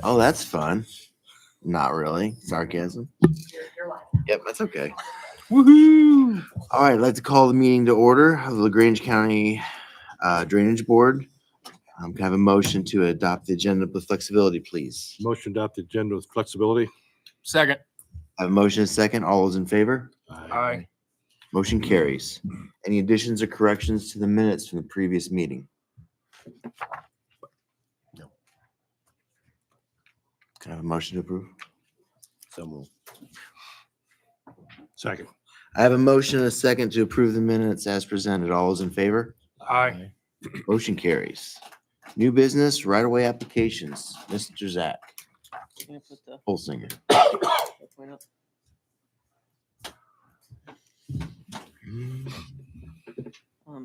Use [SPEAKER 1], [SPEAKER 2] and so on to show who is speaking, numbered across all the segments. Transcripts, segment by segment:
[SPEAKER 1] Oh, that's fun. Not really. Sarcasm.
[SPEAKER 2] You're live.
[SPEAKER 1] Yep, that's okay.
[SPEAKER 3] Woohoo!
[SPEAKER 1] All right, I'd like to call the meeting to order of the LaGrange County Drainage Board. Can I have a motion to adopt the agenda with flexibility, please?
[SPEAKER 4] Motion to adopt the agenda with flexibility.
[SPEAKER 3] Second.
[SPEAKER 1] I have a motion and a second. All those in favor?
[SPEAKER 3] Aye.
[SPEAKER 1] Motion carries. Any additions or corrections to the minutes from the previous meeting? No. Can I have a motion to approve?
[SPEAKER 4] So moved. Second.
[SPEAKER 1] I have a motion and a second to approve the minutes as presented. All those in favor?
[SPEAKER 3] Aye.
[SPEAKER 1] Motion carries. New business, right-of-way applications. Mr. Zach
[SPEAKER 5] Can I put the
[SPEAKER 1] Holsinger.
[SPEAKER 5] point up?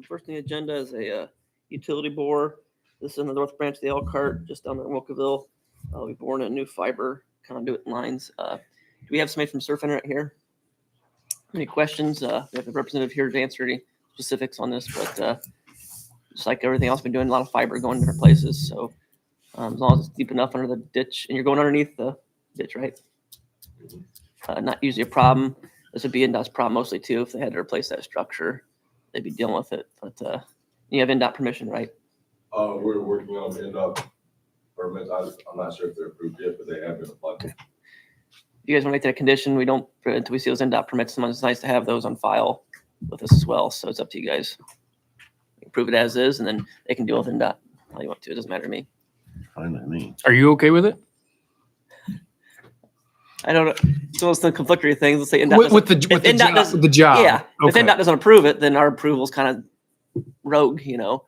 [SPEAKER 5] First on the agenda is a utility bore. This is in the north branch of the Elkhart, just down there in Wilkeville. We bored a new fiber conduit lines. Do we have somebody from Surf Internet here? Any questions? We have a representative here to answer any specifics on this, but just like everything else, been doing a lot of fiber going different places. So as long as it's deep enough under the ditch, and you're going underneath the ditch, right? Not usually a problem. This would be NDOT's problem mostly too. If they had to replace that structure, they'd be dealing with it. But you have NDOT permission, right?
[SPEAKER 6] We're working on NDOT permits. I'm not sure if they're approved yet, but they have been applied for.
[SPEAKER 5] If you guys want to make that a condition, we don't until we see those NDOT permits. Sometimes it's nice to have those on file with us as well. So it's up to you guys. Approve it as is, and then they can deal with NDOT how you want to. It doesn't matter to me.
[SPEAKER 4] Fine with me.
[SPEAKER 3] Are you okay with it?
[SPEAKER 5] I don't know. It's one of those conflictory things. Let's say NDOT
[SPEAKER 3] With
[SPEAKER 5] doesn't-
[SPEAKER 3] the
[SPEAKER 5] if NDOT
[SPEAKER 3] job,
[SPEAKER 5] doesn't-
[SPEAKER 3] with the job.
[SPEAKER 5] Yeah. If
[SPEAKER 3] Okay.
[SPEAKER 5] NDOT doesn't approve it, then our approval's kind of rogue, you know.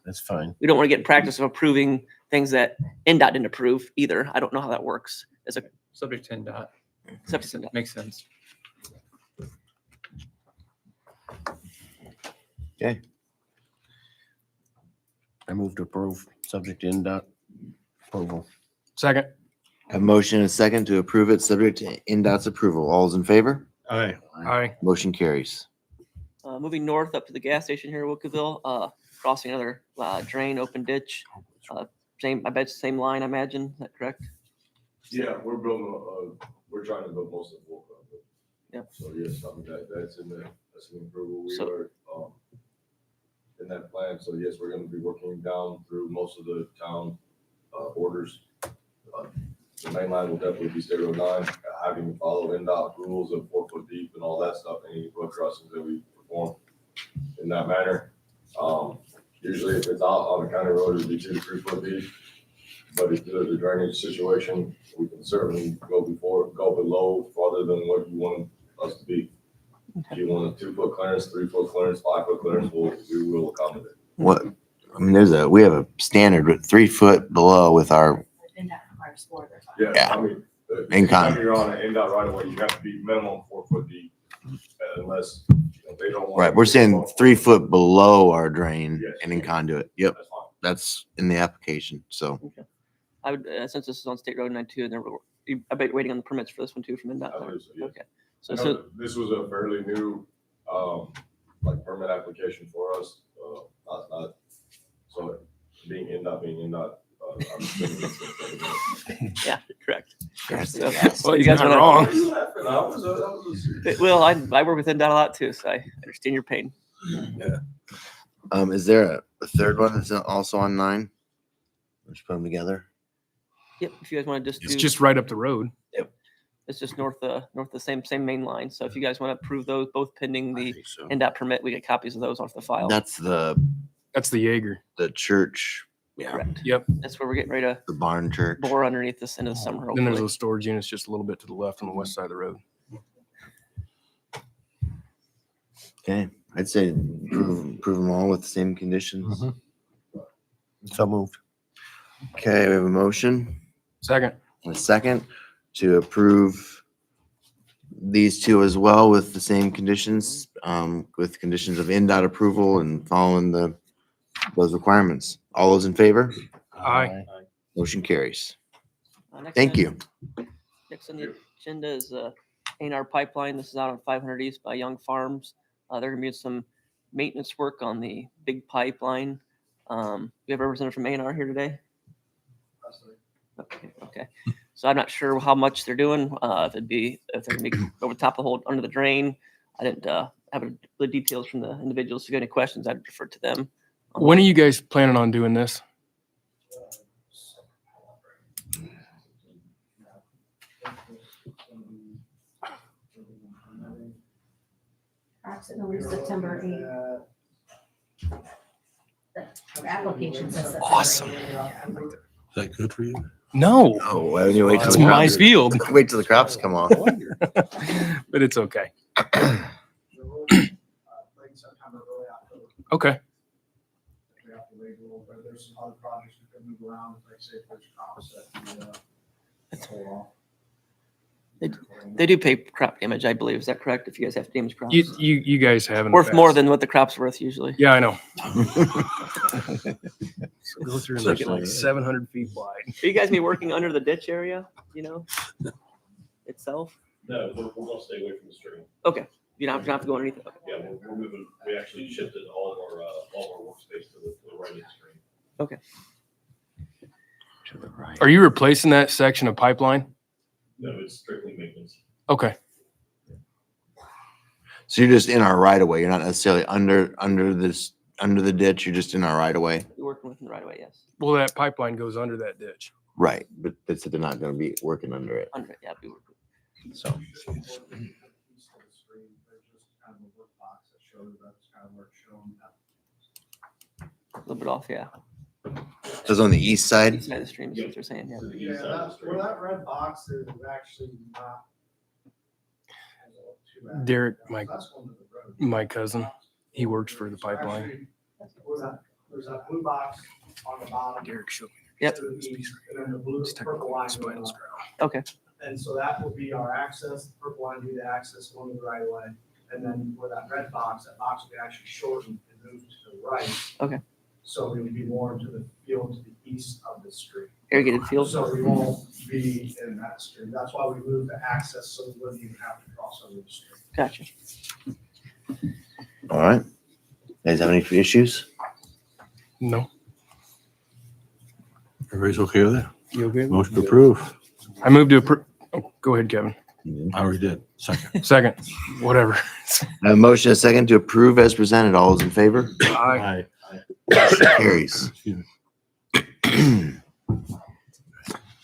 [SPEAKER 4] That's fine.
[SPEAKER 5] We don't want to get in practice of approving things that NDOT didn't approve either. I don't know how that works. As a
[SPEAKER 3] Subject to NDOT.
[SPEAKER 5] except for NDOT.
[SPEAKER 3] Makes sense.
[SPEAKER 4] I move to approve, subject to NDOT approval.
[SPEAKER 3] Second.
[SPEAKER 1] I have a motion and a second to approve it, subject to NDOT's approval. All those in favor?
[SPEAKER 4] Aye.
[SPEAKER 3] Aye.
[SPEAKER 1] Motion carries.
[SPEAKER 5] Moving north up to the gas station here in Wilkeville, crossing another drain, open ditch. Same, I bet it's the same line, I imagine. Is that correct?
[SPEAKER 6] Yeah, we're building, we're trying to build most of the work.
[SPEAKER 5] Yep.
[SPEAKER 6] So yes, something that's in the, that's an approval. We
[SPEAKER 5] So-
[SPEAKER 6] are, in that plan. So yes, we're going to be working down through most of the town, borders. The main line will definitely be State Road 9, having to follow NDOT rules of 4 foot deep and all that stuff, any road crossings that we perform in that manner. Usually if it's out on a county road, it'd be 2 to 3 foot deep. But if there's a drainage situation, we can certainly go below farther than what you want us to be. If you want a 2 foot clearance, 3 foot clearance, 5 foot clearance, we will accommodate.
[SPEAKER 1] What, I mean, we have a standard with 3 foot below with our,
[SPEAKER 2] NDOT requires 4, they're fine.
[SPEAKER 1] Yeah.
[SPEAKER 6] I mean,
[SPEAKER 1] Income.
[SPEAKER 6] anytime you're on an NDOT right away, you have to be minimum 4 foot deep, unless they don't want.
[SPEAKER 1] right, we're saying 3 foot below our drain
[SPEAKER 6] Yes.
[SPEAKER 1] and in conduit. Yep,
[SPEAKER 6] That's fine.
[SPEAKER 1] that's in the application, so.
[SPEAKER 5] I would, since this is on State Road 9 too, and I bet you're waiting on the permits for this one too from NDOT.
[SPEAKER 6] I believe so, yes.
[SPEAKER 5] Okay.
[SPEAKER 6] I
[SPEAKER 5] So,
[SPEAKER 6] know that this was a fairly new, like permit application for us, not, so being NDOT, I'm assuming
[SPEAKER 5] yeah, correct.
[SPEAKER 1] Yes.
[SPEAKER 5] So,
[SPEAKER 3] Well,
[SPEAKER 5] you
[SPEAKER 3] you're
[SPEAKER 5] guys
[SPEAKER 3] not
[SPEAKER 5] wanna-
[SPEAKER 3] wrong.
[SPEAKER 6] That was a serious.
[SPEAKER 5] Well, I work with NDOT a lot too, so I understand your pain.
[SPEAKER 1] Is there a third one that's also on 9? Let's put them together.
[SPEAKER 5] Yep. If you guys want to just
[SPEAKER 3] It's
[SPEAKER 5] do,
[SPEAKER 3] just right up the road.
[SPEAKER 5] it's just north the same main line. So if you guys want to approve those, both pending
[SPEAKER 1] I
[SPEAKER 5] the
[SPEAKER 1] think so.
[SPEAKER 5] NDOT permit, we get copies of those off the file.
[SPEAKER 1] That's the
[SPEAKER 3] Jaeger.
[SPEAKER 1] church,
[SPEAKER 5] Correct.
[SPEAKER 3] Yep.
[SPEAKER 5] That's where we're getting ready to
[SPEAKER 1] the barn church.
[SPEAKER 5] bore underneath this into the summer.
[SPEAKER 3] Then there's
[SPEAKER 5] Hopefully.
[SPEAKER 3] those storage units just a little bit to the left on the west side of the road.
[SPEAKER 1] Okay, I'd say approve them all with the same conditions.
[SPEAKER 4] So moved.
[SPEAKER 1] Okay, we have a motion
[SPEAKER 3] Second.
[SPEAKER 1] and a second to approve these two as well with the same conditions, with conditions of NDOT approval and following those requirements. All those in favor?
[SPEAKER 3] Aye.
[SPEAKER 1] Motion carries.
[SPEAKER 5] Next
[SPEAKER 1] Thank
[SPEAKER 5] on-
[SPEAKER 1] you.
[SPEAKER 5] Next on the agenda is A&R Pipeline. This is out on 500 East by Young Farms. They're gonna be some maintenance work on the big pipeline. We have a representative from A&R here today. Okay. So I'm not sure how much they're doing, if they're gonna be over the top of the hole under the drain. I didn't, have the details from the individuals. If you got any questions, I'd refer to them.
[SPEAKER 3] When are you guys planning on doing this?
[SPEAKER 2] Approximately September 8th. The application says September
[SPEAKER 3] Awesome.
[SPEAKER 2] 8th.
[SPEAKER 7] Is that good for you?
[SPEAKER 3] No,
[SPEAKER 1] Oh, why don't you wait till
[SPEAKER 3] it's
[SPEAKER 1] the
[SPEAKER 3] my
[SPEAKER 1] crops?
[SPEAKER 3] field,
[SPEAKER 1] Wait till the crops come off.
[SPEAKER 3] but it's okay.
[SPEAKER 8] Late September, early October.
[SPEAKER 3] Okay.
[SPEAKER 8] We have to wait a little bit. There's some other projects we can move around, like say if there's crops that we, hold off.
[SPEAKER 5] They do pay crop damage, I believe. Is that correct? If you guys have to damage crops?
[SPEAKER 3] You guys have in the
[SPEAKER 5] Worth more
[SPEAKER 3] past.
[SPEAKER 5] than what the crop's worth usually.
[SPEAKER 3] Yeah, I know. Go through and make it like 700 feet wide.
[SPEAKER 5] Are you guys be working under the ditch area, itself?
[SPEAKER 9] No, we're gonna stay away from the stream.
[SPEAKER 5] You don't have to go underneath it. Okay.
[SPEAKER 9] Yeah, we're moving, we actually shifted all of our workspace to the right of the stream.
[SPEAKER 1] To the right.
[SPEAKER 3] Are you replacing that section of pipeline?
[SPEAKER 9] No, it's strictly maintenance.
[SPEAKER 3] Okay.
[SPEAKER 1] So you're just in our right of way. You're not necessarily under the ditch. You're just in our right of way.
[SPEAKER 5] You're working within the right of way, yes.
[SPEAKER 3] Well, that pipeline goes under that ditch.
[SPEAKER 1] Right, but they said they're not going to be working under it.
[SPEAKER 5] Under it, yeah. Be working.
[SPEAKER 1] So
[SPEAKER 8] East of the stream, there's just kind of a work box that shows that's kind of where it's shown.
[SPEAKER 5] A little bit off, yeah.
[SPEAKER 1] so it's on the east side.
[SPEAKER 5] East side of the stream is what they're saying, yeah.
[SPEAKER 9] To the
[SPEAKER 8] Yeah,
[SPEAKER 9] east side of the
[SPEAKER 8] that,
[SPEAKER 9] stream.
[SPEAKER 8] where that red box is actually not. too bad.
[SPEAKER 3] Derek,
[SPEAKER 8] That's going to the road.
[SPEAKER 3] my cousin, he works for the
[SPEAKER 8] So
[SPEAKER 3] pipeline.
[SPEAKER 8] actually, there's that blue box on the bottom.
[SPEAKER 3] Derek showed me.
[SPEAKER 5] Yep.
[SPEAKER 8] to the east, And then the blue,
[SPEAKER 3] It's
[SPEAKER 8] purple
[SPEAKER 3] technically
[SPEAKER 8] line
[SPEAKER 3] a
[SPEAKER 8] going
[SPEAKER 3] spinal
[SPEAKER 8] up.
[SPEAKER 3] scroll.
[SPEAKER 5] Okay.
[SPEAKER 8] And so that will be our access, the purple line will be the access going to the right of way. And then where that box will be actually shortened and moved to the right.
[SPEAKER 5] Okay.
[SPEAKER 8] So we would be more into the field to the east of the street.
[SPEAKER 5] Irrigated field.
[SPEAKER 8] So we won't be in that street. That's why we moved the access so we wouldn't even have to cross over the street.
[SPEAKER 5] Gotcha.
[SPEAKER 1] All right. Guys have any issues?
[SPEAKER 3] No.
[SPEAKER 7] Everybody's okay with it?
[SPEAKER 3] You okay?
[SPEAKER 7] Motion to approve.
[SPEAKER 3] I moved to approve. Oh, go ahead, Kevin.
[SPEAKER 7] I already did. Second.
[SPEAKER 3] Second, whatever.
[SPEAKER 1] I have a motion and a second to approve as presented. All those in favor?
[SPEAKER 3] Aye.
[SPEAKER 1] Motion carries.
[SPEAKER 7] Excuse me.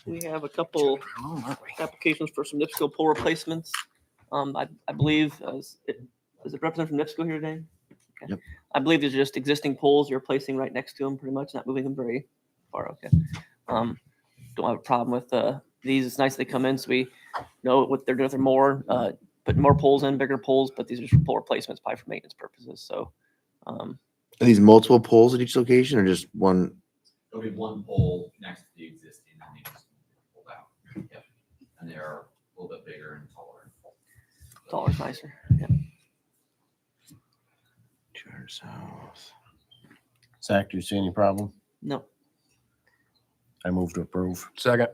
[SPEAKER 5] We have a couple applications for some NIPSCO pole replacements. I believe, is it representative from NIPSCO here today? Okay.
[SPEAKER 1] Yep.
[SPEAKER 5] I believe these are just existing poles you're replacing right next to them, pretty much, not moving them very far, okay. Don't have a problem with, these. It's nice they come in, so we know what they're doing. If they're more, putting more poles in, bigger poles, but these are just pole replacements, probably for maintenance purposes, so.
[SPEAKER 1] Are these multiple poles at each location or just one?
[SPEAKER 10] There'll be one pole next to the existing and they just pulled out. Yep. And they're a little bit bigger and taller.
[SPEAKER 5] Taller is nicer, yeah.
[SPEAKER 1] 200 south.
[SPEAKER 4] Zach, do you see any problem?
[SPEAKER 5] No,
[SPEAKER 4] I move to approve.
[SPEAKER 3] Second.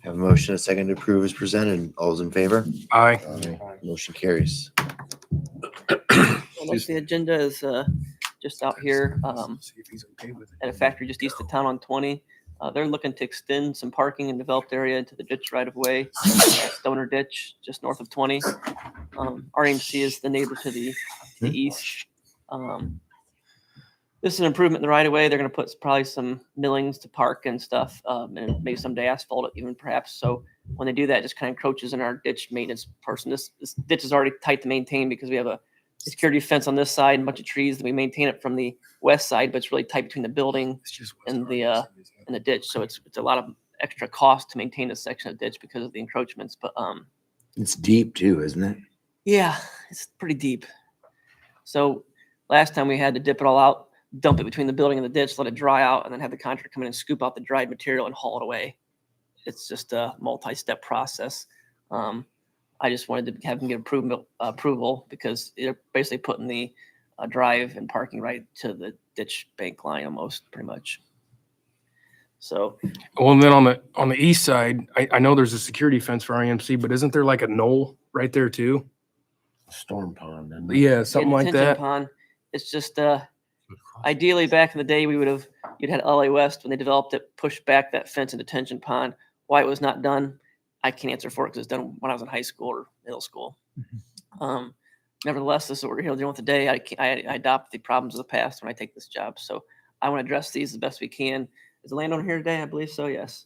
[SPEAKER 1] Have a motion and a second to approve as presented. All those in favor?
[SPEAKER 3] Aye.
[SPEAKER 1] Motion carries.
[SPEAKER 5] most of the agenda is, just out here,
[SPEAKER 3] See if he's okay with it.
[SPEAKER 5] at a factory just east of town on 20. They're looking to extend some parking in developed area into the ditch right of way, Stoner Ditch, just north of 20. RMC is the neighbor to the east. This is an improvement in the right of way. They're going to put probably some millings to park and stuff, and maybe someday asphalt it even perhaps. So when they do that, it just kind of encroaches in our ditch maintenance person. This ditch is already tight to maintain because we have a security fence on this side and a bunch of trees. And we maintain it from the west side, but it's really tight between the building
[SPEAKER 3] It's just
[SPEAKER 5] and the ditch. So it's a lot of extra cost to maintain this section of ditch because of the encroachments. But
[SPEAKER 1] It's deep too, isn't it?
[SPEAKER 5] yeah, it's pretty deep. So last time we had to dip it all out, dump it between the building and the ditch, let it dry out, and then have the contractor come in and scoop out the dried material and haul it away. It's just a multi-step process. I just wanted to have them get approval because they're basically putting the drive and parking right to the ditch bank line almost, pretty much. So
[SPEAKER 3] Well, and then on the east side, I know there's a security fence for IMC, but isn't there like a knoll right there too?
[SPEAKER 4] Storm pond. isn't it?
[SPEAKER 3] Yeah, something
[SPEAKER 5] yeah,
[SPEAKER 3] like
[SPEAKER 5] detention
[SPEAKER 3] that.
[SPEAKER 5] pond, it's just ideally back in the day you'd had LA West when they developed it, pushed back that fence and detention pond. Why it was not done, I can't answer for it because it's done when I was in high school or middle school. Nevertheless, this is what we're here dealing with today. I adopt the problems of the past when I take this job. So I want to address these as best we can. Is the landowner here today? I believe so, yes.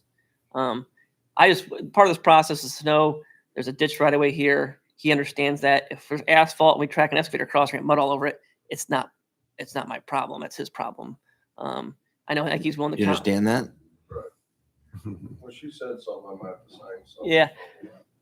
[SPEAKER 5] I just, part of this process is to know there's a ditch right away here. He understands that if there's asphalt and we track an excavator across and get mud all over it, it's not my problem. It's his problem. I know like he's willing to
[SPEAKER 1] You understand that?
[SPEAKER 6] Well, she said something, I might have to sign something.
[SPEAKER 5] Yeah.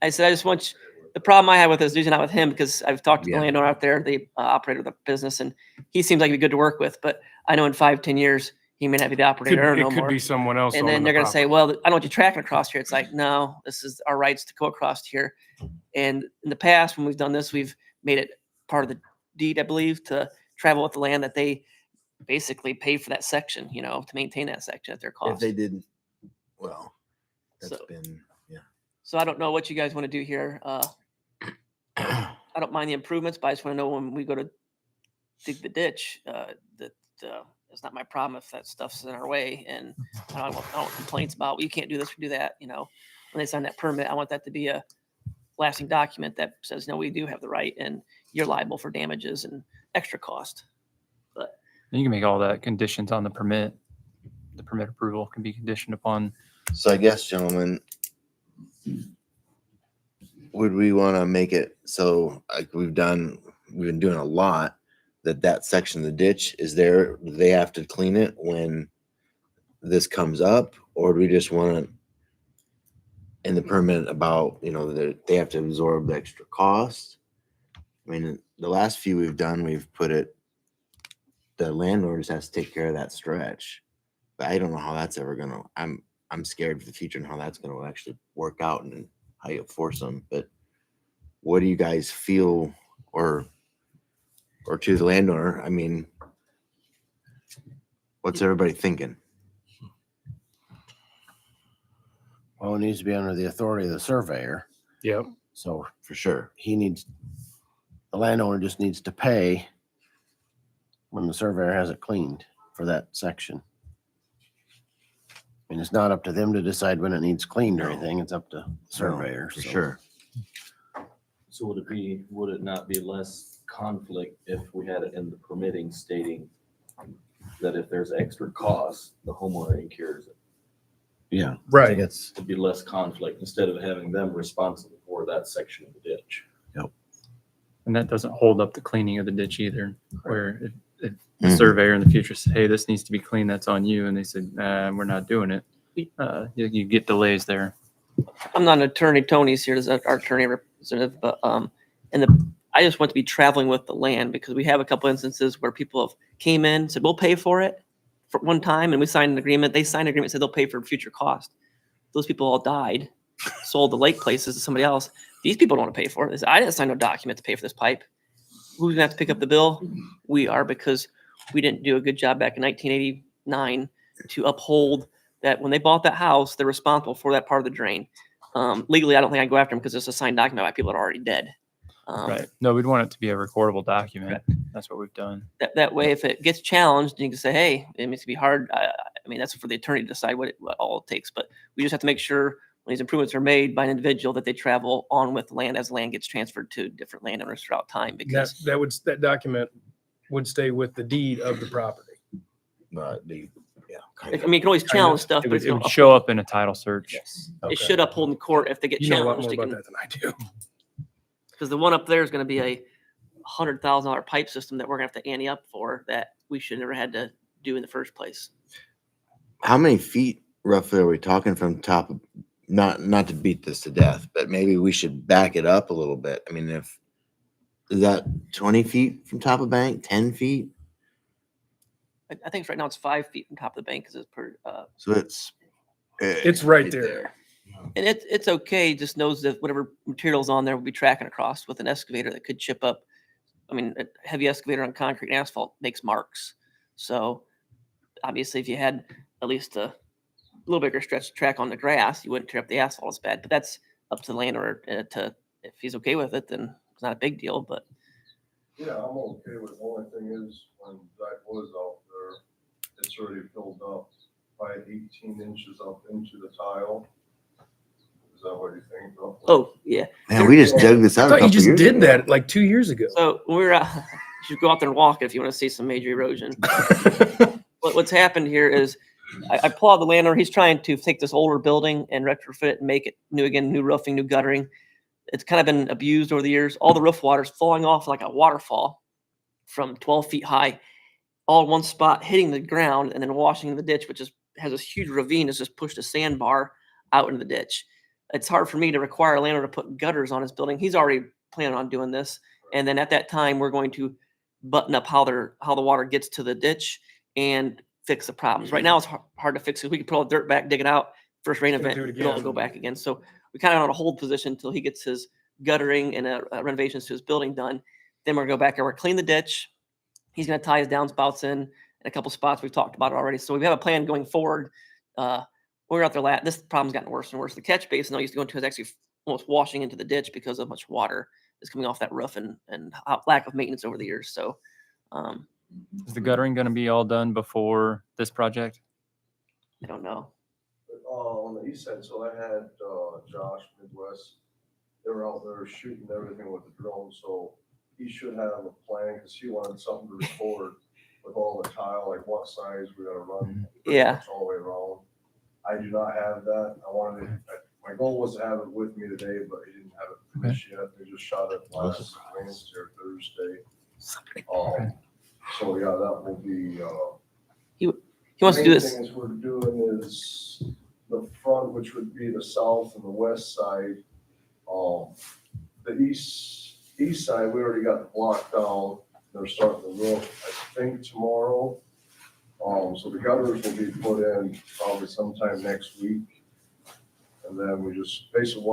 [SPEAKER 5] I said, I just want the problem I have with this, usually not with him, because I've talked to the
[SPEAKER 1] Yeah.
[SPEAKER 5] landowner out there, the operator of the business, and he seems like he'd be good to work with. But I know in 5-10 years, he may not be the operator
[SPEAKER 3] It
[SPEAKER 5] no
[SPEAKER 3] could
[SPEAKER 5] more.
[SPEAKER 3] be someone else.
[SPEAKER 5] And
[SPEAKER 3] owning
[SPEAKER 5] then
[SPEAKER 3] the
[SPEAKER 5] they're going to say,
[SPEAKER 3] property.
[SPEAKER 5] well, I don't want you tracking across here. It's like, no, this is our rights to go across here. And in the past, when we've done this, we've made it part of the deed, I believe, to travel with the land that they basically pay for that section, to maintain that section at their
[SPEAKER 1] If
[SPEAKER 5] cost.
[SPEAKER 1] they didn't, well, that's
[SPEAKER 5] So-
[SPEAKER 1] been,
[SPEAKER 5] So I don't know what you guys want to do here.
[SPEAKER 1] yeah.
[SPEAKER 5] I don't mind the improvements, but I just want to know when we go to dig the ditch, that it's not my problem if that stuff's in our way. And I don't want complaints about, well, you can't do this or do that. When they sign that permit, I want that to be a lasting document that says, no, we do have the right and you're liable for damages and extra cost.
[SPEAKER 11] You can make all that conditions on the permit. The permit approval can be conditioned upon.
[SPEAKER 1] So I guess, gentlemen, would we want to make it so like we've been doing a lot, that section of the ditch is there, they have to clean it when this comes up, or do we just want to in the permit about, that they have to absorb the extra cost? I mean, the last few we've done, we've put it, the landlord just has to take care of that stretch. But I don't know how that's ever gonna, I'm scared for the future and how that's gonna actually work out and how you force them. But what do you guys feel, or to the landowner? I mean, what's everybody thinking?
[SPEAKER 4] Well, it needs to be under the authority of the surveyor.
[SPEAKER 3] Yep.
[SPEAKER 4] So
[SPEAKER 1] For sure.
[SPEAKER 4] the landowner just needs to pay when the surveyor has it cleaned for that section. And it's not up to them to decide when it needs cleaned or
[SPEAKER 1] No.
[SPEAKER 4] anything. It's up to the surveyor.
[SPEAKER 1] For
[SPEAKER 4] so.
[SPEAKER 1] sure.
[SPEAKER 12] So would it not be less conflict if we had it in the permitting stating that if there's extra cost, the homeowner incurs it?
[SPEAKER 4] Yeah. I
[SPEAKER 3] Right.
[SPEAKER 4] think it's,
[SPEAKER 12] It'd be less conflict instead of having them responsible for that section of the ditch.
[SPEAKER 11] And that doesn't hold up the cleaning of the ditch either, where if the
[SPEAKER 1] Mhm.
[SPEAKER 11] surveyor in the future says, hey, this needs to be cleaned, that's on you. And they said, we're not doing it. You get delays there.
[SPEAKER 5] I'm not an attorney. Tony's here as our attorney representative, but I just want to be traveling with the land because we have a couple instances where people have came in, said, we'll pay for it for one time. And we signed an agreement. They signed an agreement, said they'll pay for future cost. Those people all died, sold the lake places to somebody else. These people don't want to pay for it. They said, I didn't sign no document to pay for this pipe. Who's gonna have to pick up the bill? We are, because we didn't do a good job back in 1989 to uphold that when they bought that house, they're responsible for that part of the drain. Legally, I don't think I can go after them because it's a signed document by people that are already dead.
[SPEAKER 11] Right. No, we'd want it to be a recordable document. That's what we've done.
[SPEAKER 5] That way, if it gets challenged, you can say, hey, it needs to be hard. I mean, that's for the attorney to decide what all it takes. But we just have to make sure when these improvements are made by an individual that they travel on with land as land gets transferred to different landowners throughout time. Because
[SPEAKER 3] That document would stay with the deed of the property.
[SPEAKER 1] Yeah.
[SPEAKER 5] I mean, you can always challenge stuff,
[SPEAKER 11] It
[SPEAKER 5] but
[SPEAKER 11] would,
[SPEAKER 5] it's
[SPEAKER 11] it
[SPEAKER 5] gonna
[SPEAKER 11] would show up in a title search.
[SPEAKER 5] Yes.
[SPEAKER 3] Okay.
[SPEAKER 5] It should uphold in court if they get
[SPEAKER 3] You know a lot
[SPEAKER 5] challenged.
[SPEAKER 3] more about that than I do.
[SPEAKER 5] Because the one up there is going to be a $100,000 pipe system that we're going to have to ante up for that we should never had to do in the first place.
[SPEAKER 1] How many feet roughly are we talking from top of, not to beat this to death, but maybe we should back it up a little bit. I mean, is that 20 feet from top of bank, 10 feet?
[SPEAKER 5] I think right now it's 5 feet from top of the bank because it's per.
[SPEAKER 1] So it's
[SPEAKER 3] Right there.
[SPEAKER 5] And it's okay. Just knows that whatever materials on there will be tracking across with an excavator that could chip up. I mean, a heavy excavator on concrete and asphalt makes marks. So obviously, if you had at least a little bigger stretch track on the grass, you wouldn't tear up the asphalt as bad. But that's up to the landowner to if he's okay with it, then it's not a big deal. But
[SPEAKER 6] Yeah, I'm okay with it. The only thing is when Zach was out there, it's already filled up by 18 inches up into the tile. Is that what you think?
[SPEAKER 5] Oh, yeah.
[SPEAKER 1] Man, we just dug this
[SPEAKER 3] I
[SPEAKER 1] out a
[SPEAKER 3] thought you
[SPEAKER 1] couple
[SPEAKER 3] just
[SPEAKER 1] years
[SPEAKER 3] did
[SPEAKER 1] ago.
[SPEAKER 3] that like 2 years ago.
[SPEAKER 5] So when we're out, you should go out there and walk if you want to see some major erosion. What's happened here is I applaud the landlord. He's trying to take this older building and retrofit it and make it new again, new roofing, new guttering. It's kind of been abused over the years. All the roof water's falling off like a waterfall from 12 feet high, all in one spot, hitting the ground and then washing in the ditch, which has this huge ravine that's just pushed a sandbar out into the ditch. It's hard for me to require a landlord to put gutters on his building. He's already planning on doing this. And then at that time, we're going to button up how the water gets to the ditch and fix the problems. Right now, it's hard to fix it. We could put all the dirt back, dig it out. First rain
[SPEAKER 3] Gonna
[SPEAKER 5] event,
[SPEAKER 3] do it
[SPEAKER 5] it'll all
[SPEAKER 3] again.
[SPEAKER 5] go back again. So we kind of on a hold position until he gets his guttering and renovations to his building done. Then we're gonna go back and we're clean the ditch. He's gonna tie his downspouts in a couple spots. We've talked about it already. So we have a plan going forward. We're out there. This problem's gotten worse and worse. The catch basin I used to go into is actually almost washing into the ditch because of much water is coming off that roof and lack of maintenance over the years. So
[SPEAKER 11] Is the guttering going to be all done before this project?
[SPEAKER 5] I don't know.
[SPEAKER 6] On the east side, so I had, Josh Midwest, they were out there shooting everything with the drone, so he should have a plan, cause he wanted something to record with all the tile, like what size we gotta run. pretty
[SPEAKER 5] Yeah.
[SPEAKER 6] much All the way around. I do not have that. My goal was to have it with me today, but he didn't have it finished yet. They just shot it last Wednesday or Thursday. So yeah, that will be,
[SPEAKER 5] He wants to do
[SPEAKER 6] main
[SPEAKER 5] this.
[SPEAKER 6] things we're doing is the front, which would be the south and the west side. The east side, we already got the block down. They're starting the roof, I think tomorrow. So the gutters will be put in probably sometime next week. And then we just basically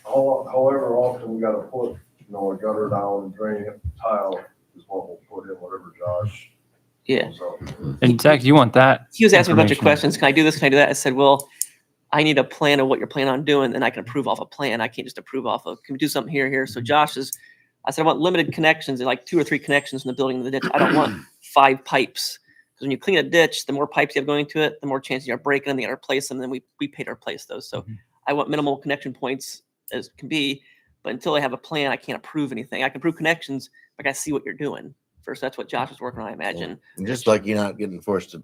[SPEAKER 6] however often we gotta put, a gutter down and drain it, tile is what we'll put in, whatever Josh.
[SPEAKER 5] Yeah.
[SPEAKER 6] goes out.
[SPEAKER 11] And Zach, you want that?
[SPEAKER 5] He was asking me a bunch of
[SPEAKER 11] information.
[SPEAKER 5] questions. Can I do this? Can I do that? I said, well, I need a plan of what you're planning on doing, and I can approve off a plan. I can't just approve off of, can we do something here? So I said, I want limited connections, like 2 or 3 connections in the building and the ditch. I don't want 5 pipes. Because when you clean a ditch, the more pipes you have going to it, the more chances you are breaking them, you got to replace them, then we pay to replace those. So I want minimal connection points as can be, but until I have a plan, I can't approve anything. I can approve connections, but I got to see what you're doing. First, that's what Josh is working on, I imagine.
[SPEAKER 1] And just like you're not getting forced to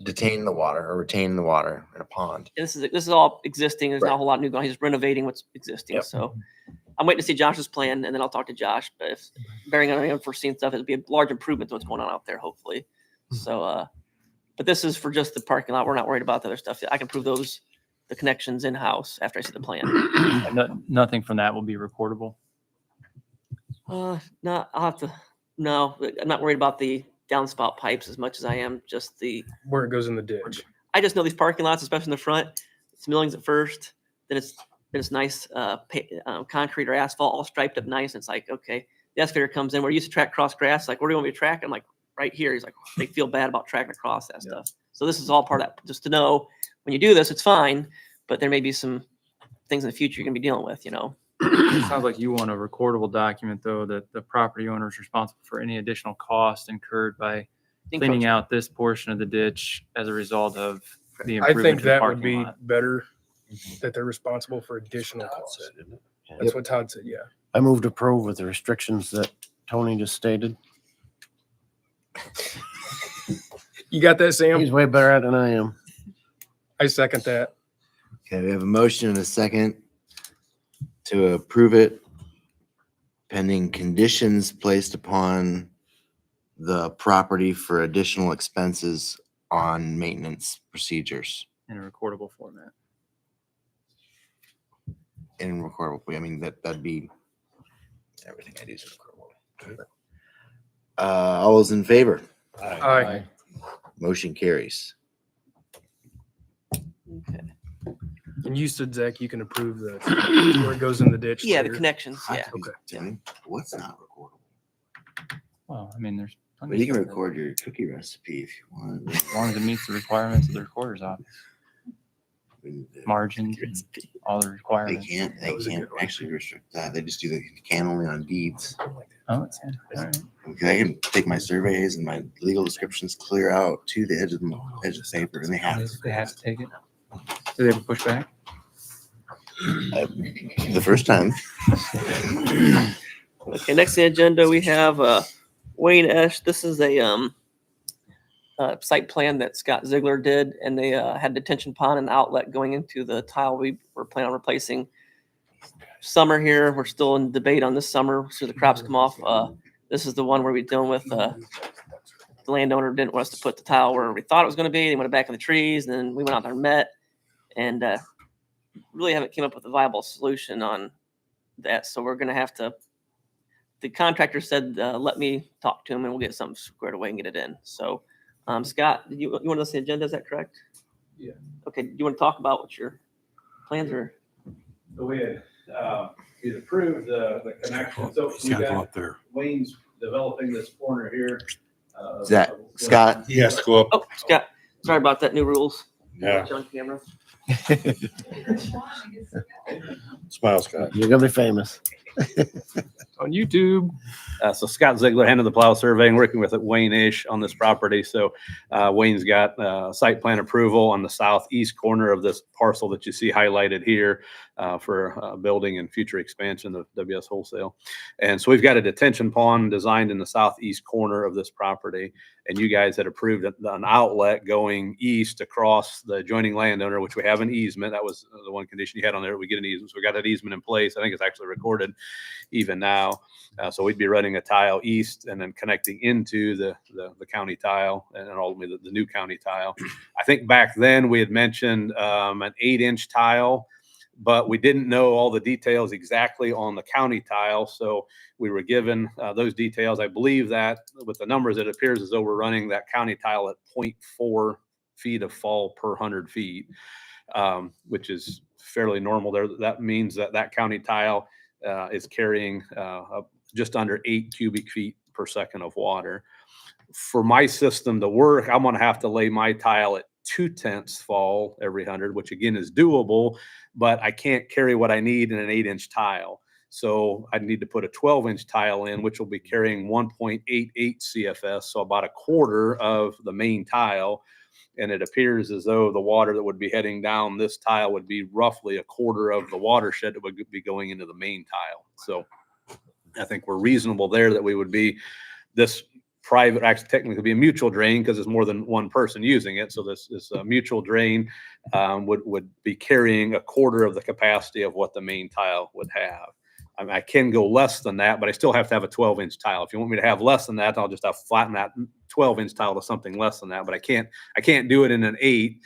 [SPEAKER 1] detain the water or retain the water in a pond.
[SPEAKER 5] And this is all existing. There's not
[SPEAKER 1] Right.
[SPEAKER 5] a whole lot new going. He's just renovating what's existing.
[SPEAKER 1] Yep.
[SPEAKER 5] So I'm waiting to see Josh's plan, and then I'll talk to Josh. But if bearing on any unforeseen stuff, it'll be a large improvement to what's going on out there, hopefully. So, but this is for just the parking lot. We're not worried about the other stuff. I can prove the connections in house after I see the plan.
[SPEAKER 11] Nothing from that will be recordable.
[SPEAKER 5] No, I'll have to. No, I'm not worried about the downspout pipes as much as I am just the.
[SPEAKER 3] Where it goes in the ditch.
[SPEAKER 5] I just know these parking lots, especially in the front. It's millings at first, then it's nice concrete or asphalt, all striped up nice. And it's like, okay, the excavator comes in. We're used to track cross grass. Like, where do you want me to track? I'm like, right here. He's like, they feel bad about tracking across that stuff. So this is all part of that. Just to know when you do this, it's fine, but there may be some things in the future you're gonna be dealing with.
[SPEAKER 11] It sounds like you want a recordable document, though, that the property owner is responsible for any additional cost incurred by cleaning out this portion of the ditch as a result of the
[SPEAKER 3] I
[SPEAKER 11] improvement
[SPEAKER 3] think
[SPEAKER 11] to the
[SPEAKER 3] that would
[SPEAKER 11] parking
[SPEAKER 3] be
[SPEAKER 11] lot.
[SPEAKER 3] better, that they're responsible for additional costs. That's what Todd said, yeah.
[SPEAKER 4] I moved to approve with the restrictions that Tony just stated.
[SPEAKER 3] You got that, Sam?
[SPEAKER 4] He's way better at it than I am.
[SPEAKER 3] I second that.
[SPEAKER 1] Okay, we have a motion and a second to approve it pending conditions placed upon the property for additional expenses on maintenance procedures
[SPEAKER 11] In a recordable format.
[SPEAKER 1] in recordable. I mean, that'd be everything I do is recordable. All those in favor?
[SPEAKER 3] Aye.
[SPEAKER 1] Motion carries.
[SPEAKER 5] Okay.
[SPEAKER 3] And you said, Zach, you can approve the, where it goes in the ditch.
[SPEAKER 5] Yeah, the
[SPEAKER 3] later.
[SPEAKER 5] connections. Yeah.
[SPEAKER 1] Okay. Timmy, what's not recordable?
[SPEAKER 11] Well, I mean, there's.
[SPEAKER 1] But you can record your cookie recipe if you want.
[SPEAKER 11] As long as it meets the requirements of the recorder's office, margins, and all the
[SPEAKER 1] They
[SPEAKER 11] requirements.
[SPEAKER 1] can't
[SPEAKER 3] was a good one.
[SPEAKER 1] actually restrict that. They just do the can only on deeds.
[SPEAKER 11] Oh, yeah. All right.
[SPEAKER 1] Okay, I can take my surveys and my legal descriptions clear out to the edge of the paper, and they have to.
[SPEAKER 11] They have to take it. Do they have to push back?
[SPEAKER 1] The first time.
[SPEAKER 5] Okay, next on the agenda, we have Wayne Esch. This is a site plan that Scott Ziegler did, and they had detention pond and outlet going into the tile we were planning on replacing. Summer here, we're still in debate on this summer, so the crops come off. This is the one where we're dealing with the landowner didn't want us to put the tile where we thought it was going to be. They went back in the trees, and then we went out there and met, and really haven't came up with a viable solution on that. So we're going to have to. The contractor said, "Let me talk to him, and we'll get something squared away and get it in." So, Scott, you want to listen to the agenda? Is that correct?
[SPEAKER 13] Yeah.
[SPEAKER 5] Okay. Do you want to talk about what your plans are?
[SPEAKER 13] So we had approved the connection. So
[SPEAKER 7] He's
[SPEAKER 13] we
[SPEAKER 7] gotta go
[SPEAKER 13] got
[SPEAKER 7] up there.
[SPEAKER 13] Wayne's developing this corner here.
[SPEAKER 1] Scott.
[SPEAKER 7] He has to go up.
[SPEAKER 5] Oh, Scott, sorry about that. New rules.
[SPEAKER 7] Yeah.
[SPEAKER 5] Watch on camera.
[SPEAKER 7] Smile, Scott.
[SPEAKER 4] You're gonna be famous.
[SPEAKER 3] On YouTube.
[SPEAKER 13] So Scott Ziegler, head of the plow surveying, working with Wayne Ish on this property. So Wayne's got site plan approval on the southeast corner of this parcel that you see highlighted here for building and future expansion of WS Wholesale. And so we've got a detention pond designed in the southeast corner of this property. And you guys had approved an outlet going east across the adjoining landowner, which we have an easement. That was the one condition you had on there. We get an easement. So we got that easement in place. I think it's actually recorded even now. So we'd be running a tile east and then connecting into the county tile and then ultimately the new county tile. I think back then we had mentioned an 8-inch tile, but we didn't know all the details exactly on the county tile. So we were given those details. I believe that with the numbers, it appears as though we're running that county tile at 0.4 feet of fall per 100 feet, which is fairly normal there. That means that county tile is carrying just under 8 cubic feet per second of water. For my system to work, I'm going to have to lay my tile at 0.2 fall every 100, which again is doable, but I can't carry what I need in an 8-inch tile. So I need to put a 12-inch tile in, which will be carrying 1.88 CFS, so about a quarter of the main tile. And it appears as though the water that would be heading down this tile would be roughly a quarter of the watershed that would be going into the main tile. So I think we're reasonable there that we would be this private, actually technically be a mutual drain because there's more than one person using it. So this mutual drain would be carrying a quarter of the capacity of what the main tile would have. I mean, I can go less than that, but I still have to have a 12-inch tile. If you want me to have less than that, I'll just have to flatten that 12-inch tile to something less than that. But I can't do it in an 8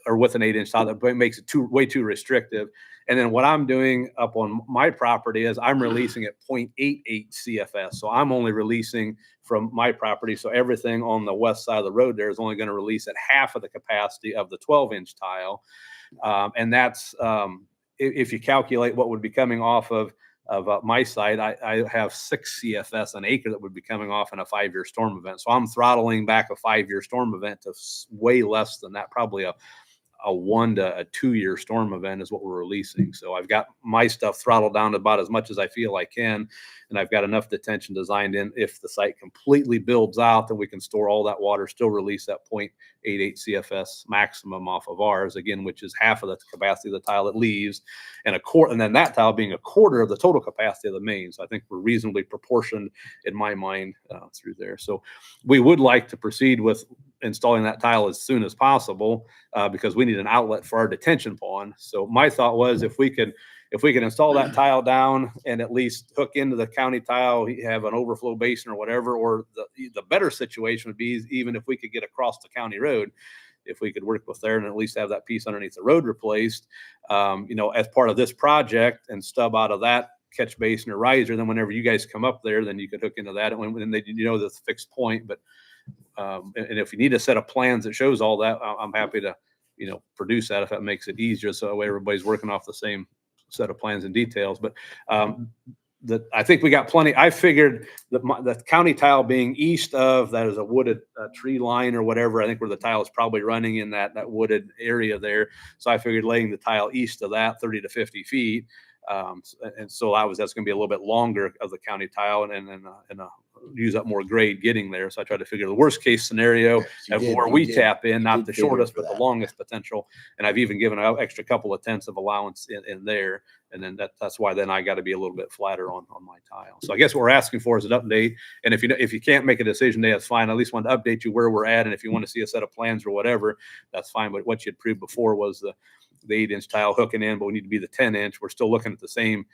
[SPEAKER 13] or with an 8-inch tile. That makes it way too restrictive. And then what I'm doing up on my property is I'm releasing at 0.88 CFS. So I'm only releasing from my property. So everything on the west side of the road there is only going to release at half of the capacity of the 12-inch tile. And that's if you calculate what would be coming off of my site, I have 6 CFS an acre that would be coming off in a 5-year storm event. So I'm throttling back a 5-year storm event to way less than that, probably a 1 to a 2-year storm event is what we're releasing. So I've got my stuff throttled down to about as much as I feel I can. And I've got enough detention designed in. If the site completely builds out, then we can store all that water, still release that 0.88 CFS maximum off of ours, again, which is half of the capacity of the tile that leaves, and then that tile being a quarter of the total capacity of the main. So I think we're reasonably proportioned in my mind through there. So we would like to proceed with installing that tile as soon as possible because we need an outlet for our detention pond. So my thought was if we could install that tile down and at least hook into the county tile, have an overflow basin or whatever, or the better situation would be even if we could get across the county road, if we could work with there and at least have that piece underneath the road replaced, as part of this project and stub out of that catch basin or riser. Then whenever you guys come up there, then you could hook into that and the fixed point. But and if you need a set of plans that shows all that, I'm happy to, produce that if that makes it easier. So that way everybody's working off the same set of plans and details. But I think we got plenty. I figured that the county tile being east of that is a wooded tree line or whatever. I think where the tile is probably running in that wooded area there. So I figured laying the tile east of that 30 to 50 feet. And so that's going to be a little bit longer of the county tile and a use up more grade getting there. So I tried to figure the worst case scenario
[SPEAKER 1] You
[SPEAKER 13] of
[SPEAKER 1] did-
[SPEAKER 13] where
[SPEAKER 1] you
[SPEAKER 13] we
[SPEAKER 1] did-
[SPEAKER 13] tap in,
[SPEAKER 1] you
[SPEAKER 13] not
[SPEAKER 1] did
[SPEAKER 13] the
[SPEAKER 1] figure
[SPEAKER 13] shortest,
[SPEAKER 1] for
[SPEAKER 13] but the
[SPEAKER 1] that.
[SPEAKER 13] longest potential. And I've even given an extra couple of tenths of allowance in there. And then that's why then I got to be a little bit flatter on my tile. So I guess what we're asking for is an update. And if you can't make a decision today, that's fine. I at least want to update you where we're at. And if you want to see a set of plans or whatever, that's fine. But what you had approved before was the 8-inch tile hooking in, but we need to be the 10-inch. We're still looking at the same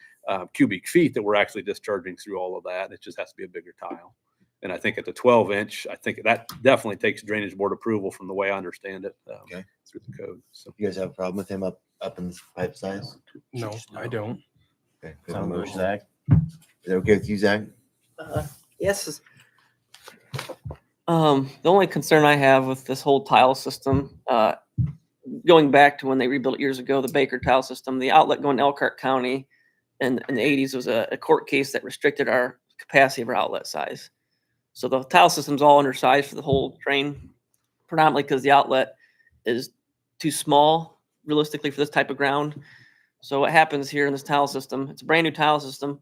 [SPEAKER 13] cubic feet that we're actually discharging through all of that. It just has to be a bigger tile. And I think at the 12-inch, I think that definitely takes drainage board approval from the way I understand it
[SPEAKER 1] Okay.
[SPEAKER 13] through the code. So
[SPEAKER 1] You guys have a problem with him up in the pipe size?
[SPEAKER 3] No, I don't.
[SPEAKER 1] Okay. we have a
[SPEAKER 4] Sound good,
[SPEAKER 1] motion.
[SPEAKER 4] Zach?
[SPEAKER 1] Is that okay with you, Zach?
[SPEAKER 5] Yes. The only concern I have with this whole tile system, going back to when they rebuilt it years ago, the Baker tile system, the outlet going to Elkhart County in the 80s was a court case that restricted our capacity of our outlet size. So the tile system's all undersized for the whole drain, predominantly because the outlet is too small realistically for this type of ground. So what happens here in this tile system, it's a brand new tile system,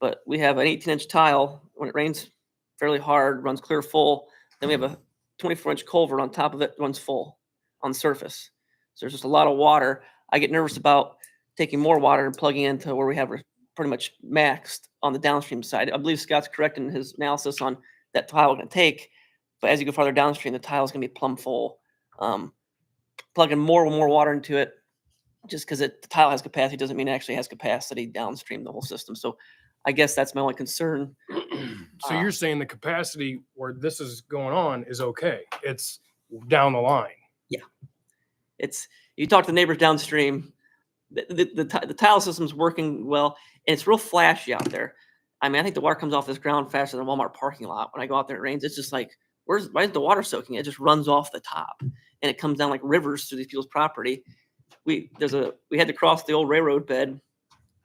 [SPEAKER 5] but we have an 18-inch tile. When it rains fairly hard, runs clear full. Then we have a 24-inch culvert on top of it, runs full on the surface. So there's just a lot of water. I get nervous about taking more water and plugging into where we have pretty much maxed on the downstream side. I believe Scott's correct in his analysis on that tile we're going to take. But as you go farther downstream, the tile is going to be plumb full. Plugging more water into it, just because the tile has capacity doesn't mean it actually has capacity downstream the whole system. So I guess that's my only concern.
[SPEAKER 3] So you're saying the capacity where this is going on is okay. It's down the line.
[SPEAKER 5] It's you talk to the neighbors downstream, the tile system's working well, and it's real flashy out there. I mean, I think the water comes off this ground faster than a Walmart parking lot. When I go out there, it rains. It's just like, why is the water soaking? It just runs off the top, and it comes down like rivers through these people's property. We had to cross the old railroad bed.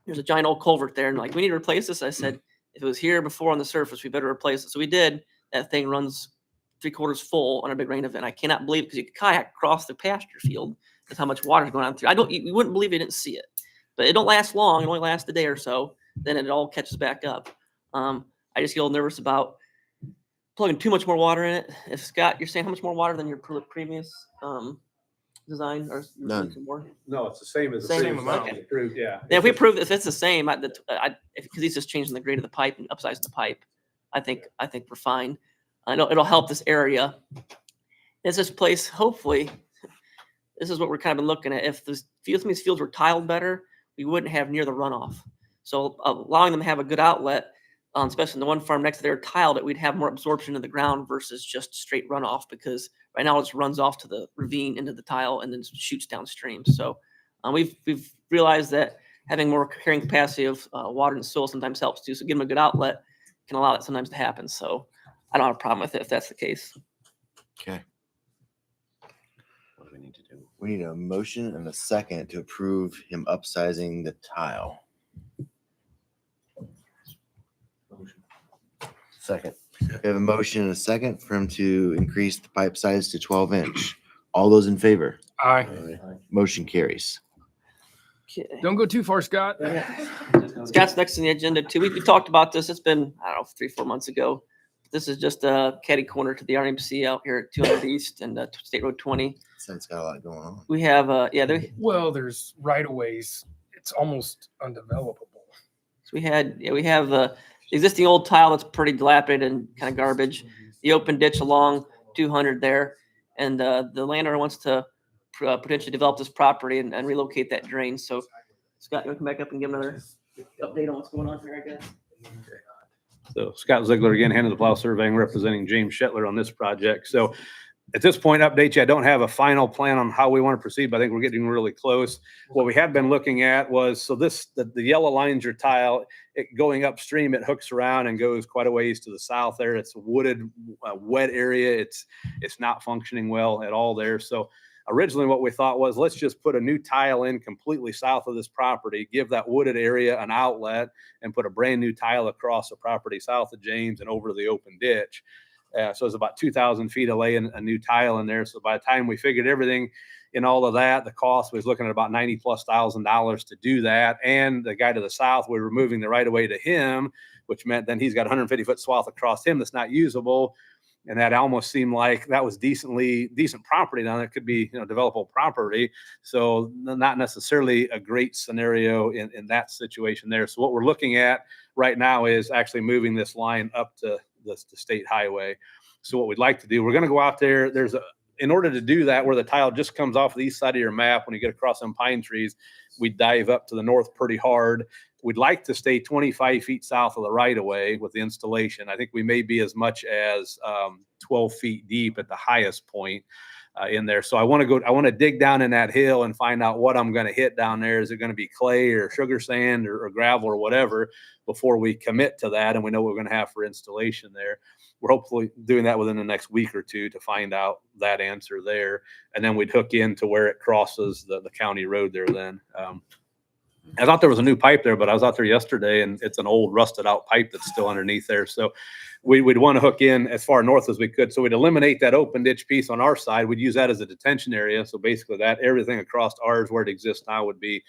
[SPEAKER 5] There's a giant old culvert there, and like, we need to replace this. I said, if it was here before on the surface, we better replace it. So we did. That thing runs 3/4 full on a big rain event. I cannot believe, because you could kayak across the pasture field. That's how much water is going on through. You wouldn't believe you didn't see it, but it don't last long. It only lasts a day or so. Then it all catches back up. I just get a little nervous about plugging too much more water in it. If Scott, you're saying how much more water than your previous design, or
[SPEAKER 1] None.
[SPEAKER 5] more?
[SPEAKER 13] no, it's the same as
[SPEAKER 5] the Same previous amount.
[SPEAKER 13] amount approved. Yeah.
[SPEAKER 5] Yeah, if we prove if it's the same, because he's just changing the grade of the pipe and upsizing the pipe, I think we're fine. I know it'll help this area. It's this place. Hopefully, this is what we're kind of been looking at. If these fields were tiled better, we wouldn't have near the runoff. So allowing them to have a good outlet, especially in the one farm next to there tiled, it we'd have more absorption in the ground versus just straight runoff. Because right now it just runs off to the ravine into the tile and then shoots downstream. So we've realized that having more carrying capacity of water and soil sometimes helps too. So give them a good outlet can allow that sometimes to happen. So I don't have a problem with it if that's the case.
[SPEAKER 1] Okay.
[SPEAKER 4] What do we need to do?
[SPEAKER 1] We need a motion and a second to approve him upsizing the tile.
[SPEAKER 4] Second.
[SPEAKER 1] We have a motion and a second for him to increase the pipe size to 12-inch. All those in favor?
[SPEAKER 3] Aye.
[SPEAKER 1] Motion carries.
[SPEAKER 5] Okay.
[SPEAKER 3] Don't go too far, Scott.
[SPEAKER 5] Scott's next on the agenda too. We talked about this. It's been, I don't know, 3-4 months ago. This is just a catty corner to the RMC out here at 200 East and State Road 20.
[SPEAKER 1] So it's got a lot going on.
[SPEAKER 5] We have,
[SPEAKER 3] Well, there's right of ways. It's almost undevelopable.
[SPEAKER 5] we have the existing old tile that's pretty dilapidated and kind of garbage. The open ditch along 200 there, and the landowner wants to potentially develop this property and relocate that drain. So, Scott, you want to come back up and give another update on what's going on here, I guess?
[SPEAKER 13] So Scott Ziegler again, Hand of the Plow Surveying, representing James Shetler on this project. So at this point, update you, I don't have a final plan on how we want to proceed, but I think we're getting really close. What we had been looking at was, so the yellow line's your tile. Going upstream, it hooks around and goes quite a ways to the south there. It's a wooded, wet area. It's not functioning well at all there. So originally what we thought was, let's just put a new tile in completely south of this property, give that wooded area an outlet, and put a brand new tile across the property south of James and over to the open ditch. So it's about 2,000 feet of laying a new tile in there. So by the time we figured everything in all of that, the cost was looking at about $90,000+ to do that. And the guy to the south, we were moving the right of way to him, which meant then he's got 150-foot swath across him that's not usable. And that almost seemed like that was decent property down there. It could be, developable property. So not necessarily a great scenario in that situation there. So what we're looking at right now is actually moving this line up to the state highway. So what we'd like to do, we're going to go out there. In order to do that, where the tile just comes off the east side of your map, when you get across some pine trees, we dive up to the north pretty hard. We'd like to stay 25 feet south of the right of way with the installation. I think we may be as much as 12 feet deep at the highest point in there. So I want to dig down in that hill and find out what I'm going to hit down there. Is it going to be clay or sugar sand or gravel or whatever before we commit to that? And we know what we're going to have for installation there. We're hopefully doing that within the next week or two to find out that answer there. And then we'd hook into where it crosses the county road there then. I thought there was a new pipe there, but I was out there yesterday and it's an old rusted out pipe that's still underneath there. So we'd want to hook in as far north as we could. So we'd eliminate that open ditch piece on our side. We'd use that as a detention area. So basically everything across ours where it exists now would be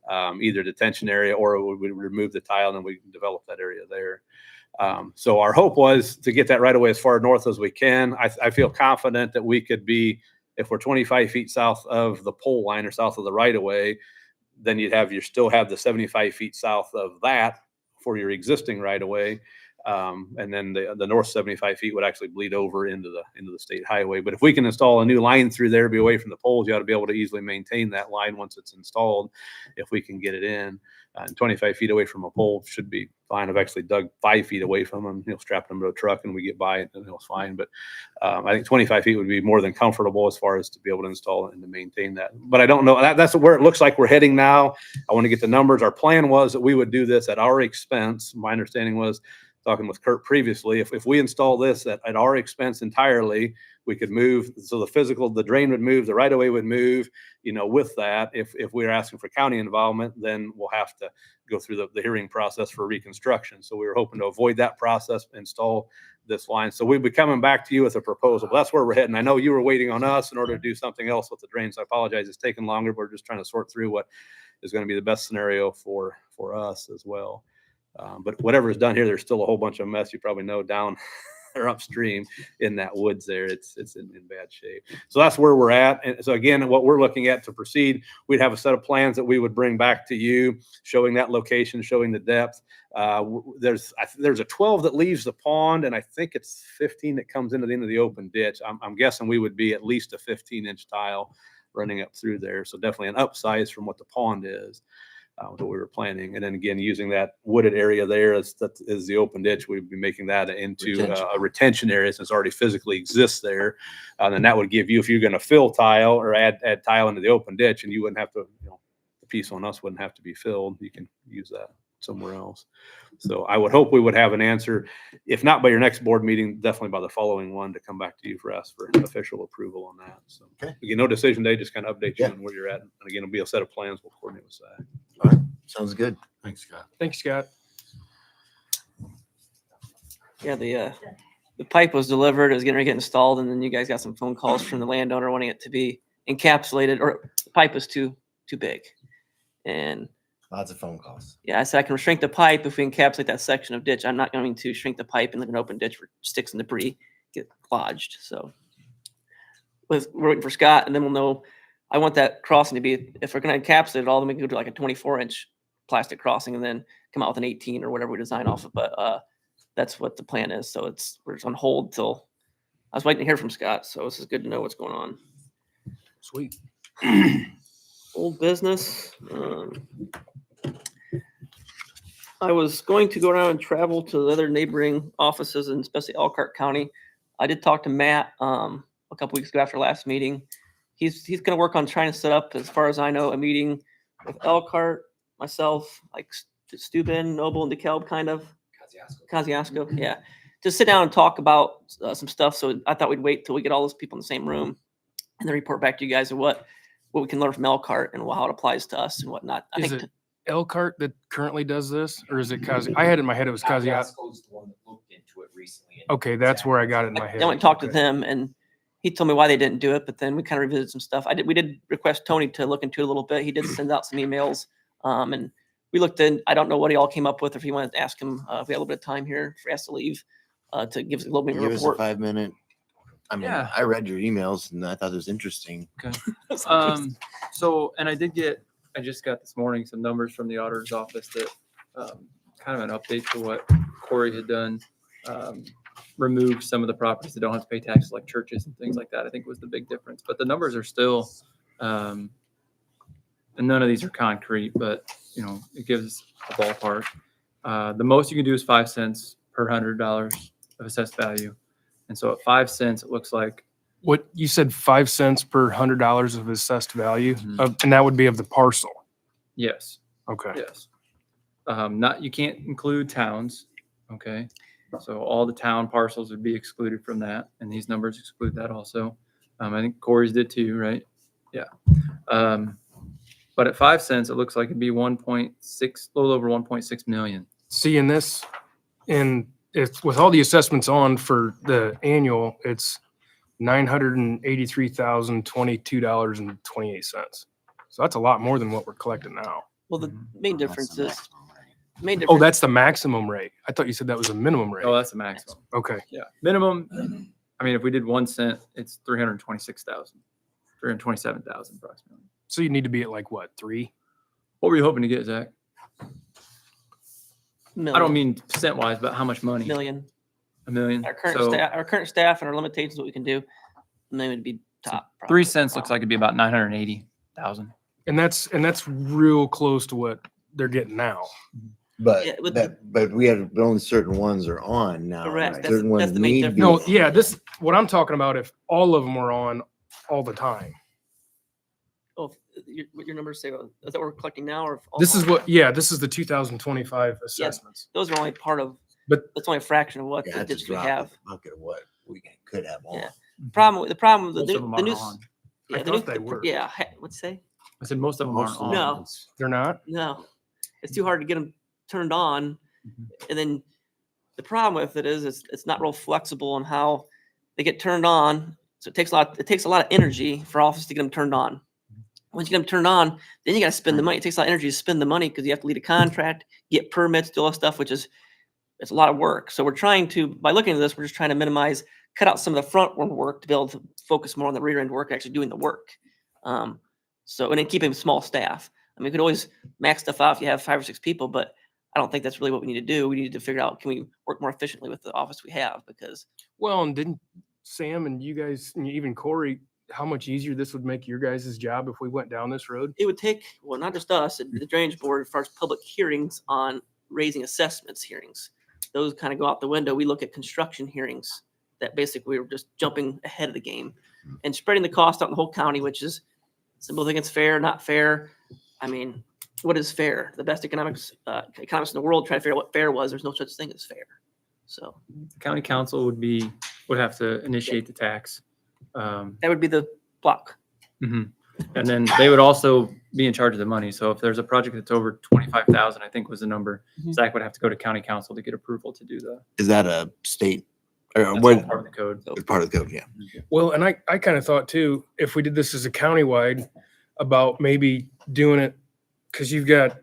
[SPEAKER 13] either detention area, or we would remove the tile and then we develop that area there. So our hope was to get that right away as far north as we can. I feel confident that we could be, if we're 25 feet south of the pole line or south of the right of way, then you still have the 75 feet south of that for your existing right of way. And then the north 75 feet would actually bleed over into the state highway. But if we can install a new line through there, be away from the poles, you ought to be able to easily maintain that line once it's installed, if we can get it in. And 25 feet away from a pole should be fine. I've actually dug 5 feet away from them, strapped them to a truck and we get by it and it was fine. But I think 25 feet would be more than comfortable as far as to be able to install it and to maintain that. But I don't know, that's where it looks like we're heading now. I want to get the numbers. Our plan was that we would do this at our expense. My understanding was, talking with Kurt previously, if we install this at our expense entirely, we could move. So the drain would move, the right of way would move, with that. If we're asking for county involvement, then we'll have to go through the hearing process for reconstruction. So we were hoping to avoid that process, install this line. So we'll be coming back to you with a proposal. But that's where we're heading. I know you were waiting on us in order to do something else with the drains. I apologize. It's taken longer. But we're just trying to sort through what is going to be the best scenario for us as well. But whatever is done here, there's still a whole bunch of mess. You probably know down or upstream in that woods there. It's in bad shape. So that's where we're at. And so again, what we're looking at to proceed, we'd have a set of plans that we would bring back to you, showing that location, showing the depth. There's a 12 that leaves the pond, and I think it's 15 that comes into the end of the open ditch. I'm guessing we would be at least a 15-inch tile running up through there. So definitely an upsize from what the pond is. What we were planning. And then again, using that wooded area there as the open ditch, we'd be making that into a retention area since it already physically exists there. And that would give you, if you're going to fill tile or add tile into the open ditch, and you wouldn't have to, the piece on us wouldn't have to be filled. You can use that somewhere else. So I would hope we would have an answer, if not by your next board meeting, definitely by the following one, to come back to you for official approval on that. So again, no decision day, just kind of update you on where you're at. And again, it'll be a set of plans. We'll coordinate with that.
[SPEAKER 1] All right. Sounds good.
[SPEAKER 7] Thanks, Scott.
[SPEAKER 3] Thanks, Scott.
[SPEAKER 5] Yeah, the pipe was delivered. It was getting ready to get installed, and then you guys got some phone calls from the landowner wanting it to be encapsulated, or the pipe was too big. And
[SPEAKER 1] Lots of phone calls.
[SPEAKER 5] yeah, I said I can shrink the pipe if we encapsulate that section of ditch. I'm not going to shrink the pipe and leave an open ditch where sticks and debris get lodged. So we're waiting for Scott, and then we'll know. I want that crossing to be, if we're going to encapsulate it all, then we can go to like a 24-inch plastic crossing and then come out with an 18 or whatever we design off of. But that's what the plan is. So we're just on hold till I was waiting to hear from Scott. So this is good to know what's going on.
[SPEAKER 3] Sweet.
[SPEAKER 5] Old business. I was going to go around and travel to the other neighboring offices, and especially Elkhart County. I did talk to Matt a couple weeks ago after last meeting. He's going to work on trying to set up, as far as I know, a meeting with Elkhart, myself, like Steuben, Noble, and DeKalb, kind of. Kosciuszko, yeah. Just sit down and talk about some stuff. So I thought we'd wait till we get all those people in the same room and then report back to you guys of what we can learn from Elkhart and how it applies to us and whatnot. I
[SPEAKER 3] Is
[SPEAKER 5] think
[SPEAKER 3] it Elkhart that currently does this, or is it Kosciuszko? I had in my head it was Kosciuszko.
[SPEAKER 10] Kosciuszko's the one that looked into it recently.
[SPEAKER 3] Okay, that's where I got it in my head.
[SPEAKER 5] I went and talked to
[SPEAKER 3] Okay.
[SPEAKER 5] them, and he told me why they didn't do it, but then we kind of revisited some stuff. We did request Tony to look into it a little bit. He did send out some emails, and we looked in, I don't know what he all came up with, if you wanted to ask him, if we had a little bit of time here, if he has to leave, to give us a little bit of
[SPEAKER 1] Give us a
[SPEAKER 5] report.
[SPEAKER 1] 5-minute. I mean,
[SPEAKER 11] Yeah.
[SPEAKER 1] I read your emails and I thought it was interesting.
[SPEAKER 11] So, and I just got this morning some numbers from the auditor's office that, kind of an update to what Corey had done. Removed some of the properties that don't have to pay taxes, like churches and things like that, I think was the big difference. But the numbers are still, and none of these are concrete, but, it gives a ballpark. The most you can do is 5 cents per $100 of assessed value. And so at 5 cents, it looks like,
[SPEAKER 3] What, you said 5 cents per $100 of assessed value,
[SPEAKER 11] Mhm.
[SPEAKER 3] and that would be of the parcel.
[SPEAKER 11] yes.
[SPEAKER 3] Okay.
[SPEAKER 11] Yes. You can't include towns, okay? So all the town parcels would be excluded from that, and these numbers exclude that also. I think Corey's did too, right? Yeah. But at 5 cents, it looks like it'd be 1.6, a little over 1.6 million.
[SPEAKER 3] Seeing this, and it's with all the assessments on for the annual, it's $983,022.28. So that's a lot more than what we're collecting now.
[SPEAKER 5] Well, the main difference is,
[SPEAKER 3] Oh, that's the maximum rate. I thought you said that was a minimum rate.
[SPEAKER 11] Oh, that's the maximum.
[SPEAKER 3] Okay.
[SPEAKER 11] Yeah. Minimum, I mean, if we did 1 cent, it's 327,000 approximately.
[SPEAKER 3] So you need to be at like what, 3?
[SPEAKER 11] What were you hoping to get, Zach? I
[SPEAKER 5] million,
[SPEAKER 11] don't mean percent wise, but how much money?
[SPEAKER 5] million.
[SPEAKER 11] A million.
[SPEAKER 5] Our current
[SPEAKER 11] So
[SPEAKER 5] staff, and our limitations, what we can do, a million would be top.
[SPEAKER 11] 3 cents looks like it'd be about 980,000.
[SPEAKER 3] And that's real close to what they're getting now.
[SPEAKER 1] But
[SPEAKER 5] Yeah, with
[SPEAKER 1] but we have only certain ones are on now.
[SPEAKER 5] Correct.
[SPEAKER 1] right?
[SPEAKER 5] That's-
[SPEAKER 1] Certain
[SPEAKER 5] that's
[SPEAKER 1] ones
[SPEAKER 5] the main
[SPEAKER 1] need to be
[SPEAKER 5] difference.
[SPEAKER 3] No, yeah, what I'm talking about, if all of them were on all the time.
[SPEAKER 5] Oh, what your numbers say, is that what we're collecting now, or? if all-
[SPEAKER 3] This is this is the 2025 assessments.
[SPEAKER 5] Those are only part of,
[SPEAKER 3] But-
[SPEAKER 5] that's only a fraction of what
[SPEAKER 1] Yeah,
[SPEAKER 5] the
[SPEAKER 1] that's a
[SPEAKER 5] ditch we
[SPEAKER 1] drop
[SPEAKER 5] have.
[SPEAKER 1] in the bucket of what we could have on.
[SPEAKER 5] Yeah. The problem,
[SPEAKER 11] Most of them
[SPEAKER 5] the
[SPEAKER 11] aren't
[SPEAKER 5] new,
[SPEAKER 11] on.
[SPEAKER 5] yeah,
[SPEAKER 3] I
[SPEAKER 5] the new,
[SPEAKER 3] thought they were.
[SPEAKER 5] yeah, what'd you say?
[SPEAKER 11] I said most of them aren't on.
[SPEAKER 5] No.
[SPEAKER 3] They're not?
[SPEAKER 5] No, it's too hard to get them turned on. And then the problem with it is it's not real flexible on how they get turned on. So it takes a lot of energy for office to get them turned on. Once you get them turned on, then you got to spend the money. It takes a lot of energy to spend the money because you have to lead a contract, get permits, do all that stuff, it's a lot of work. So we're trying to, by looking at this, we're just trying to minimize, cut out some of the front end work to be able to focus more on the rear end work, actually doing the work. So, and then keeping small staff. I mean, you could always max stuff out if you have 5 or 6 people, but I don't think that's really what we need to do. We need to figure out, can we work more efficiently with the office we have? Because
[SPEAKER 3] Well, and didn't Sam and you guys, and even Corey, how much easier this would make your guys' job if we went down this road?
[SPEAKER 5] it would take, well, not just us, the drainage board, as far as public hearings on raising assessments hearings. Those kind of go out the window. We look at construction hearings that basically we're just jumping ahead of the game and spreading the cost out in the whole county, which is, some people think it's fair, not fair. I mean, what is fair? The best economists in the world try to figure out what fair was. There's no such thing as fair. So
[SPEAKER 11] County council would have to initiate the tax.
[SPEAKER 5] that would be the block.
[SPEAKER 11] Mhm. And then they would also be in charge of the money. So if there's a project that's over 25,000, I think was the number,
[SPEAKER 5] Mhm.
[SPEAKER 11] Zach would have to go to county council to get approval to do that.
[SPEAKER 1] Is that a state or
[SPEAKER 11] That's
[SPEAKER 1] what?
[SPEAKER 11] all part of the code.
[SPEAKER 1] It's part of the code, yeah.
[SPEAKER 3] Well, and I kind of thought too, if we did this as a countywide, about maybe doing it, because you've got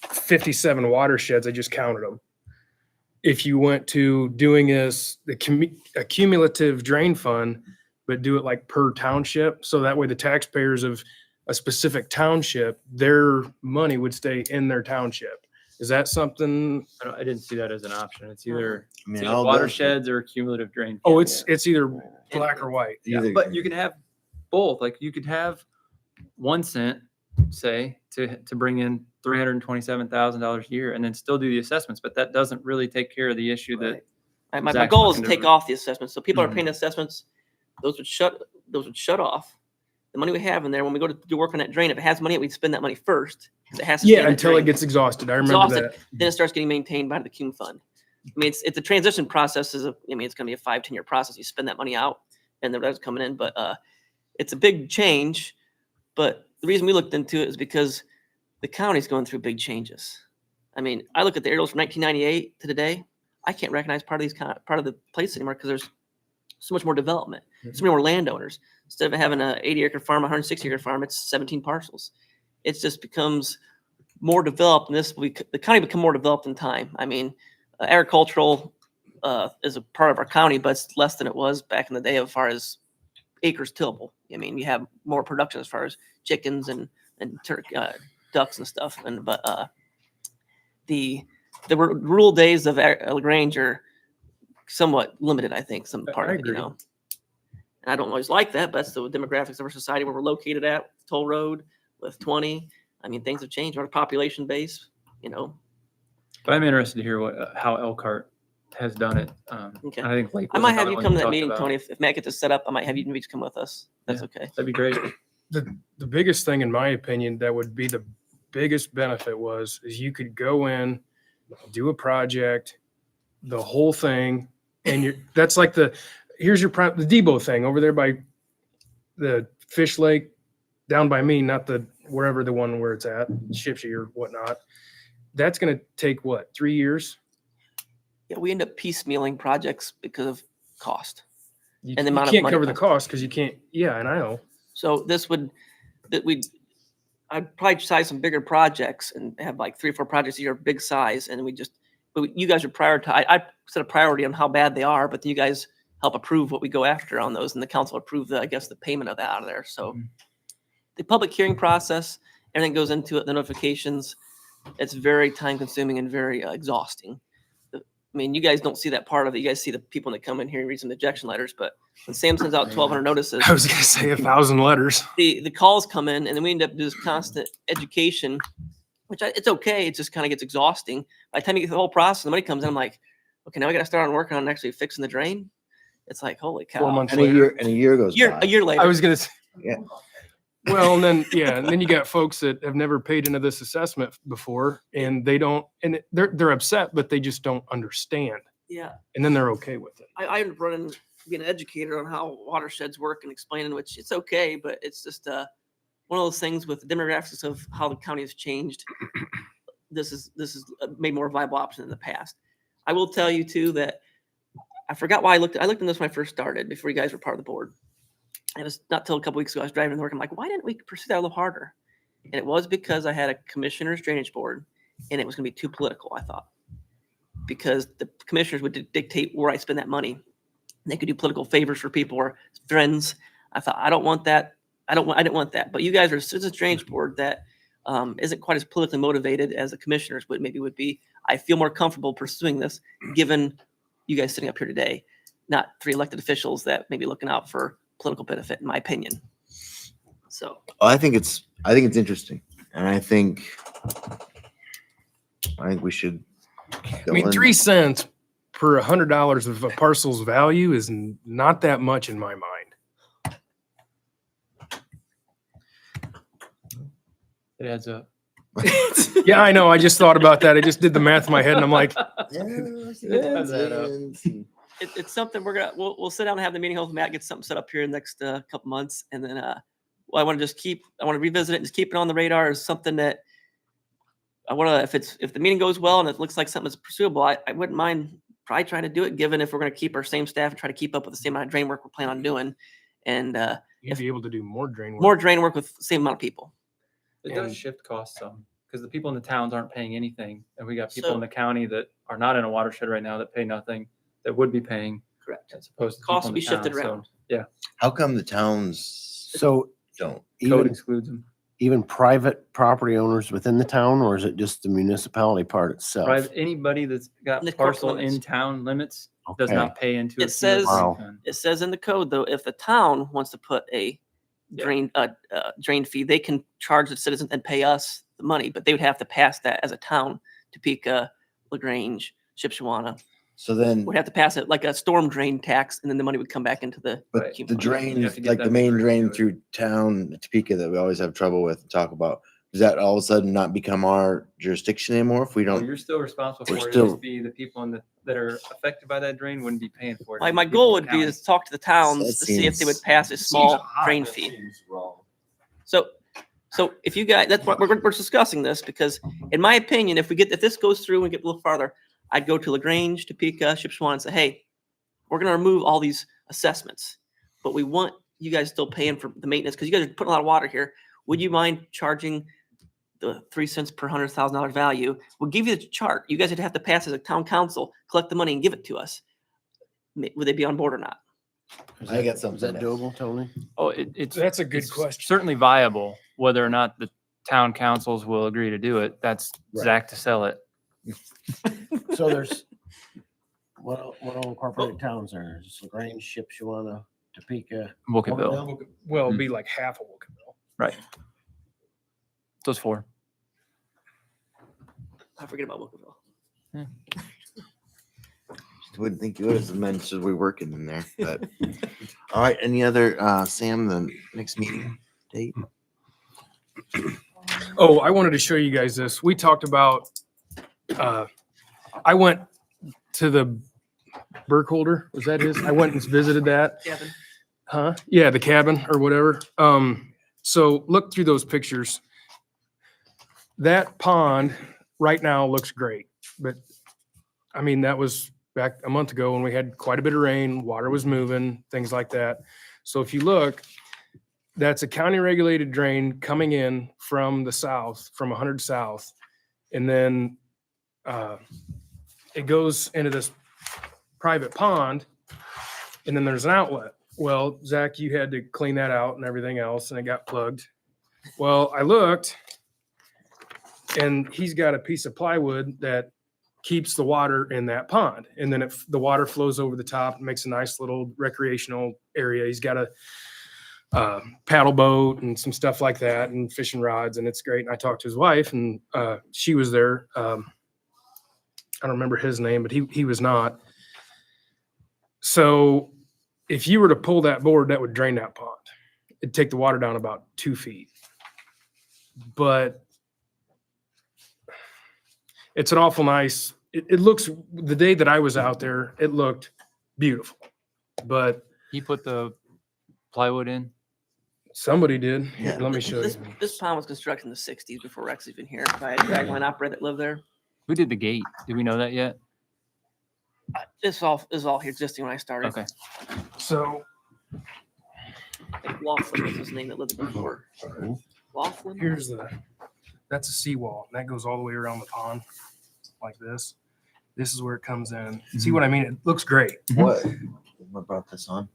[SPEAKER 3] 57 watersheds, I just counted them. If you went to doing this, a cumulative drain fund, but do it like per township, so that way the taxpayers of a specific township, their money would stay in their township. Is that something?
[SPEAKER 11] I didn't see that as an option. It's either,
[SPEAKER 1] I mean,
[SPEAKER 11] it's either
[SPEAKER 1] all
[SPEAKER 11] watersheds or cumulative drain.
[SPEAKER 3] Oh,
[SPEAKER 11] funds.
[SPEAKER 3] it's either black or white.
[SPEAKER 1] Either-
[SPEAKER 11] But you can have both. Like you could have 1 cent, say, to bring in $327,000 a year, and then still do the assessments. But that doesn't really take care of the issue that.
[SPEAKER 5] My
[SPEAKER 11] Zach's
[SPEAKER 5] goal is to
[SPEAKER 11] looking to
[SPEAKER 5] take off the assessments. So people are
[SPEAKER 11] Mhm.
[SPEAKER 5] paying assessments. Those would shut off. The money we have in there, when we go to do work on that drain, if it has money, we'd spend that money first. 'Cause it has to stay in
[SPEAKER 3] Yeah,
[SPEAKER 5] that
[SPEAKER 3] until
[SPEAKER 5] drain.
[SPEAKER 3] it gets exhausted. I remember
[SPEAKER 5] Exhausted,
[SPEAKER 3] that.
[SPEAKER 5] Then it starts getting maintained by the cum fund. I mean, it's a transition process. It's going to be a 5-10 year process. You spend that money out and the rest coming in, but it's a big change. But the reason we looked into it is because the county's going through big changes. I mean, I look at the aerials from 1998 to today. I can't recognize part of the place anymore because there's so much more development, so many more landowners. Instead of having a 80-acre farm, 160-acre farm, it's 17 parcels. It just becomes more developed, and the county become more developed in time. I mean, agricultural is a part of our county, but it's less than it was back in the day as far as acres tillable. I mean, you have more production as far as chickens and ducks and stuff. But the rural days of LaGrange are somewhat limited, I think, some part
[SPEAKER 3] I
[SPEAKER 5] of it, you
[SPEAKER 3] agree.
[SPEAKER 5] know. And I don't always like that, but that's the demographics of our society where we're located at, Toll Road with 20. I mean, things have changed. Our population base, you know.
[SPEAKER 11] But I'm interested to hear how Elkhart has done it.
[SPEAKER 5] Okay.
[SPEAKER 11] I think Lake
[SPEAKER 5] I
[SPEAKER 11] was
[SPEAKER 5] might have
[SPEAKER 11] another
[SPEAKER 5] you
[SPEAKER 11] one
[SPEAKER 5] come to that
[SPEAKER 11] talked
[SPEAKER 5] meeting,
[SPEAKER 11] about.
[SPEAKER 5] Tony. If Matt gets this set up, I might have you maybe come with us. That's
[SPEAKER 11] Yeah.
[SPEAKER 5] okay.
[SPEAKER 11] That'd be great.
[SPEAKER 3] The biggest thing, in my opinion, that would be the biggest benefit is you could go in, do a project, the whole thing, and that's like here's the Debo thing over there by the Fish Lake, down by me, not wherever the one where it's at, Shipsy or whatnot. That's going to take what, 3 years?
[SPEAKER 5] Yeah, we end up piecemealing projects because of cost.
[SPEAKER 3] You,
[SPEAKER 5] And the
[SPEAKER 3] you
[SPEAKER 5] amount of
[SPEAKER 3] can't
[SPEAKER 5] money
[SPEAKER 3] cover the
[SPEAKER 5] it
[SPEAKER 3] cost because you can't. Yeah, and I know.
[SPEAKER 5] So I'd probably size some bigger projects and have like 3 or 4 projects a year, big size, and you guys are prioritize. I set a priority on how bad they are, but then you guys help approve what we go after on those, and the council approve the payment of that out of there. So the public hearing process, everything goes into it, the notifications, it's very time consuming and very exhausting. I mean, you guys don't see that part of it. You guys see the people that come in here and read some ejection letters, but when Sam sends out 1,200 notices,
[SPEAKER 3] I was going to say 1,000 letters.
[SPEAKER 5] the calls come in, and then we end up doing this constant education, which it's okay. It just kind of gets exhausting. By the time you get the whole process, the money comes in, I'm like, okay, now I got to start on working on actually fixing the drain. It's like, holy cow.
[SPEAKER 3] 4 months
[SPEAKER 1] And a
[SPEAKER 3] later.
[SPEAKER 1] year goes by.
[SPEAKER 5] A year later.
[SPEAKER 3] I was going to say.
[SPEAKER 1] Yeah.
[SPEAKER 3] Well, and then you got folks that have never paid into this assessment before, and they don't, and they're upset, but they just don't understand,
[SPEAKER 5] Yeah.
[SPEAKER 3] and then they're okay with it.
[SPEAKER 5] I end up being an educator on how watersheds work and explaining, which it's okay, but it's just one of those things with the demographics of how the county has changed. This is made more viable option in the past. I will tell you too that I forgot why I looked into this when I first started before you guys were part of the board. And it's not till a couple weeks ago I was driving to work. I'm like, why didn't we pursue that a little harder? And it was because I had a commissioner's drainage board, and it was going to be too political, I thought, because the commissioners would dictate where I spend that money. They could do political favors for people or friends. I thought, I don't want that. I didn't want that. But you guys are a citizens drainage board that isn't quite as politically motivated as the commissioners would be. I feel more comfortable pursuing this given you guys sitting up here today, not 3 elected officials that may be looking out for political benefit, in my opinion. So
[SPEAKER 1] I think it's interesting, and I think we should.
[SPEAKER 3] I mean, 3 cents per $100 of a parcel's value is not that much in my mind.
[SPEAKER 11] It adds up.
[SPEAKER 3] Yeah, I know. I just thought about that. I just did the math in my head, and I'm like,
[SPEAKER 5] it's something we'll sit down and have the meeting. Hopefully Matt gets something set up here in the next couple months, and then I want to revisit it and just keep it on the radar as something that I want to. If the meeting goes well and it looks like something is pursuable, I wouldn't mind probably trying to do it. Given if we're going to keep our same staff and try to keep up with the same amount of drain work we're planning on doing, and
[SPEAKER 3] you'd be able to do more drain work.
[SPEAKER 5] more drain work with the same amount of people.
[SPEAKER 11] It
[SPEAKER 3] And-
[SPEAKER 11] does shift costs some because the people in the towns aren't paying anything. And we got people
[SPEAKER 5] So-
[SPEAKER 11] in the county that are not in a watershed right now that pay nothing that would be paying
[SPEAKER 5] Correct.
[SPEAKER 11] as opposed to
[SPEAKER 5] Costs
[SPEAKER 11] people
[SPEAKER 5] will
[SPEAKER 11] in
[SPEAKER 5] be
[SPEAKER 11] the
[SPEAKER 5] shifted
[SPEAKER 11] town. So,
[SPEAKER 5] around.
[SPEAKER 11] yeah,
[SPEAKER 1] How come the towns
[SPEAKER 4] So
[SPEAKER 1] don't?
[SPEAKER 11] code
[SPEAKER 4] even,
[SPEAKER 11] excludes them.
[SPEAKER 4] even private property owners within the town, or is it just the municipality part itself?
[SPEAKER 11] Private, anybody that's got
[SPEAKER 5] In the corporate
[SPEAKER 11] parcel
[SPEAKER 5] limits.
[SPEAKER 11] in town limits does
[SPEAKER 4] Okay.
[SPEAKER 11] not pay into
[SPEAKER 5] It says-
[SPEAKER 4] Wow.
[SPEAKER 5] It says in the code though, if the town wants to put a drain fee, they can charge the citizens and pay us the money, but they would have to pass that as a town. Topeka, LaGrange, Shipshewana
[SPEAKER 1] So then,
[SPEAKER 5] would have to pass it like a storm drain tax, and then the money would come back into the.
[SPEAKER 1] but
[SPEAKER 11] Right.
[SPEAKER 1] the
[SPEAKER 11] You
[SPEAKER 1] drain,
[SPEAKER 11] have to get
[SPEAKER 1] like
[SPEAKER 11] that
[SPEAKER 1] the main
[SPEAKER 11] big
[SPEAKER 1] drain
[SPEAKER 11] to it.
[SPEAKER 1] through town, Topeka, that we always have trouble with and talk about, does that all of a sudden not become our jurisdiction anymore if we
[SPEAKER 11] So
[SPEAKER 1] don't?
[SPEAKER 11] you're still responsible
[SPEAKER 1] We're
[SPEAKER 11] for it.
[SPEAKER 1] still-
[SPEAKER 11] Just be the people that are affected by that drain wouldn't be paying for it.
[SPEAKER 5] My,
[SPEAKER 11] It'd
[SPEAKER 5] my
[SPEAKER 11] be people
[SPEAKER 5] goal
[SPEAKER 11] in
[SPEAKER 5] would
[SPEAKER 11] the
[SPEAKER 5] be
[SPEAKER 11] county.
[SPEAKER 5] to talk to the towns
[SPEAKER 1] That
[SPEAKER 5] to see if they would
[SPEAKER 1] seems-
[SPEAKER 5] pass a small drain
[SPEAKER 12] That
[SPEAKER 5] fee.
[SPEAKER 12] seems wrong.
[SPEAKER 5] So if you guys, that's what we're discussing this because in my opinion, if this goes through and get a little farther, I'd go to LaGrange, Topeka, Shipshewana and say, hey, we're going to remove all these assessments, but we want you guys still paying for the maintenance because you guys are putting a lot of water here. Would you mind charging the 3 cents per $100,000 value. We'll give you the chart. You guys would have to pass as a town council, collect the money and give it to us. Would they be on board or not?
[SPEAKER 1] I got
[SPEAKER 4] Is
[SPEAKER 1] something.
[SPEAKER 4] that doable, Tony?
[SPEAKER 11] Oh, it's.
[SPEAKER 3] That's a good
[SPEAKER 11] it's
[SPEAKER 3] question.
[SPEAKER 11] Certainly viable. Whether or not the town councils will agree to do it, that's
[SPEAKER 4] Right.
[SPEAKER 11] Zach to sell it.
[SPEAKER 4] So there's, what all incorporated towns are? Is LaGrange, Shipshewana, Topeka?
[SPEAKER 11] Wilkeville.
[SPEAKER 3] Well, it'd be like half of Wilkeville.
[SPEAKER 11] Right. Those four.
[SPEAKER 5] I forget about Wilkeville.
[SPEAKER 1] Wouldn't think you would have mentioned we working in there, but. All right, any other, Sam, the next meeting date?
[SPEAKER 3] Oh, I wanted to show you guys this. We talked about, I went to the Burkholder, was that his? I went and visited that.
[SPEAKER 5] Kevin?
[SPEAKER 3] Huh? Yeah, the cabin or whatever. So look through those pictures. That pond right now looks great, but I mean, that was back a month ago when we had quite a bit of rain, water was moving, things like that. So if you look, that's a county regulated drain coming in from the south, from 100 South. And then it goes into this private pond and then there's an outlet. Well, Zach, you had to clean that out and everything else and it got plugged. Well, I looked and he's got a piece of plywood that keeps the water in that pond. And then the water flows over the top and makes a nice little recreational area. He's got a paddle boat and some stuff like that and fishing rods, and it's great. And I talked to his wife and she was there. I don't remember his name, but he was not. So if you were to pull that board, that would drain that pond. It'd take the water down about 2 feet. But it's an awful nice, it looks, the day that I was out there, it looked beautiful. But
[SPEAKER 11] He put the plywood in.
[SPEAKER 3] somebody did.
[SPEAKER 1] Yeah.
[SPEAKER 3] Let me show you.
[SPEAKER 5] This pond was constructed in the 60s before Rex even here by a dragline operator that lived there.
[SPEAKER 11] Who did the gate? Do we know that yet?
[SPEAKER 5] This is all here existing when I started.
[SPEAKER 11] Okay.
[SPEAKER 3] So
[SPEAKER 5] I think Laughlin was his name that lived there before. Laughlin?
[SPEAKER 3] here's that's a seawall. And that goes all the way around the pond like this. This is where it comes in. See what I mean? It looks great.
[SPEAKER 1] What brought this on?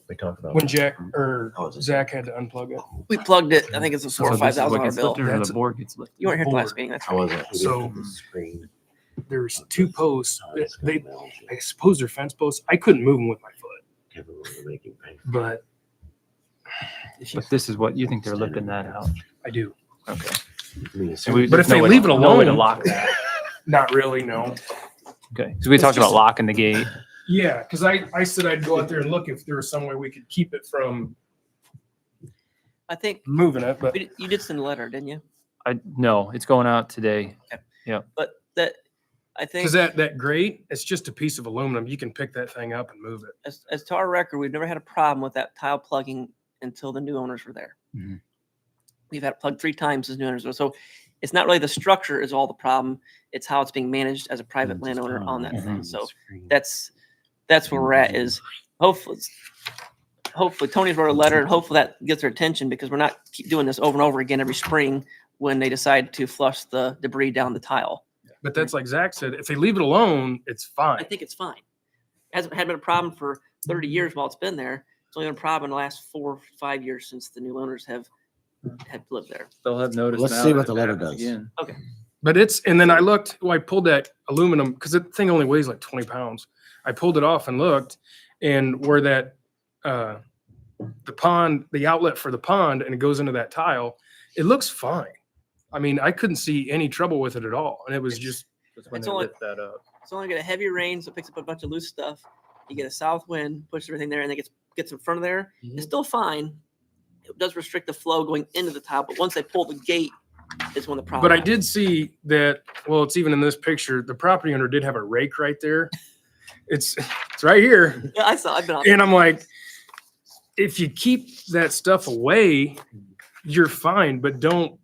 [SPEAKER 4] We talked about.
[SPEAKER 3] When Jack or
[SPEAKER 1] Oh, is it-
[SPEAKER 3] Zach had to unplug it.
[SPEAKER 5] We plugged it. I think it's a $4,000 or
[SPEAKER 11] So this is what
[SPEAKER 5] $5,000
[SPEAKER 11] gets
[SPEAKER 5] bill.
[SPEAKER 11] lifted or
[SPEAKER 3] That's
[SPEAKER 11] the
[SPEAKER 3] a-
[SPEAKER 11] board gets lifted?
[SPEAKER 5] You weren't here at the last
[SPEAKER 3] board.
[SPEAKER 5] meeting. That's
[SPEAKER 1] I
[SPEAKER 5] right.
[SPEAKER 1] wasn't.
[SPEAKER 3] So
[SPEAKER 4] The screen.
[SPEAKER 3] there's two posts. I suppose they're fence posts. I couldn't move them with my foot, but
[SPEAKER 11] But this is what you think they're lifting that out.
[SPEAKER 3] I do.
[SPEAKER 11] Okay.
[SPEAKER 3] But
[SPEAKER 11] So we-
[SPEAKER 3] if
[SPEAKER 11] there's
[SPEAKER 3] they
[SPEAKER 11] no way-
[SPEAKER 3] leave it
[SPEAKER 11] no way to
[SPEAKER 3] alone-
[SPEAKER 11] lock that.
[SPEAKER 3] Not really, no.
[SPEAKER 11] Okay. So we
[SPEAKER 3] It's
[SPEAKER 11] talked
[SPEAKER 3] just
[SPEAKER 11] about locking the gate.
[SPEAKER 3] Yeah, because I said I'd go out there and look if there was some way we could keep it from
[SPEAKER 5] I think
[SPEAKER 3] moving it, but
[SPEAKER 5] you did send a letter, didn't you?
[SPEAKER 11] No, it's going out today.
[SPEAKER 5] But that, I think,
[SPEAKER 3] because that grate, it's just a piece of aluminum. You can pick that thing up and move it.
[SPEAKER 5] as to our record, we've never had a problem with that tile plugging until the new owners were there.
[SPEAKER 11] Mhm.
[SPEAKER 5] We've had it plugged 3 times as new owners were. So it's not really the structure is all the problem. It's how it's being managed as a private landowner on that thing. So that's where we're at is hopefully Tony's wrote a letter and hopefully that gets their attention because we're not keep doing this over and over again every spring when they decide to flush the debris down the tile.
[SPEAKER 3] But that's like Zach said, if they leave it alone, it's
[SPEAKER 5] I
[SPEAKER 3] fine.
[SPEAKER 5] think it's fine. Hasn't had been a problem for 30 years while it's been there. It's only been a problem in the last 4 or 5 years since the new owners have lived there.
[SPEAKER 11] They'll have noticed.
[SPEAKER 4] Let's
[SPEAKER 11] now
[SPEAKER 4] see
[SPEAKER 11] that
[SPEAKER 4] what the
[SPEAKER 11] it
[SPEAKER 4] letter
[SPEAKER 11] happens
[SPEAKER 4] does.
[SPEAKER 11] again.
[SPEAKER 3] But and then I looked, I pulled that aluminum because the thing only weighs like 20 pounds. I pulled it off and looked, and where that, the pond, the outlet for the pond, and it goes into that tile, it looks fine. I mean, I couldn't see any trouble with it at all. And it was just,
[SPEAKER 11] That's when
[SPEAKER 5] It's
[SPEAKER 11] they
[SPEAKER 5] only-
[SPEAKER 11] lift that up.
[SPEAKER 5] It's only get a heavy rain, so it picks up a bunch of loose stuff. You get a south wind, pushes everything there, and it gets in front of there. It's still fine. It does restrict the flow going into the tile, but once they pull the gate, is when the problem.
[SPEAKER 3] but I
[SPEAKER 5] happens.
[SPEAKER 3] did see that, well, it's even in this picture, the property owner did have a rake right there. It's right here.
[SPEAKER 5] Yeah, I saw. I've been on.
[SPEAKER 3] And I'm like, if you keep that stuff away, you're fine, but don't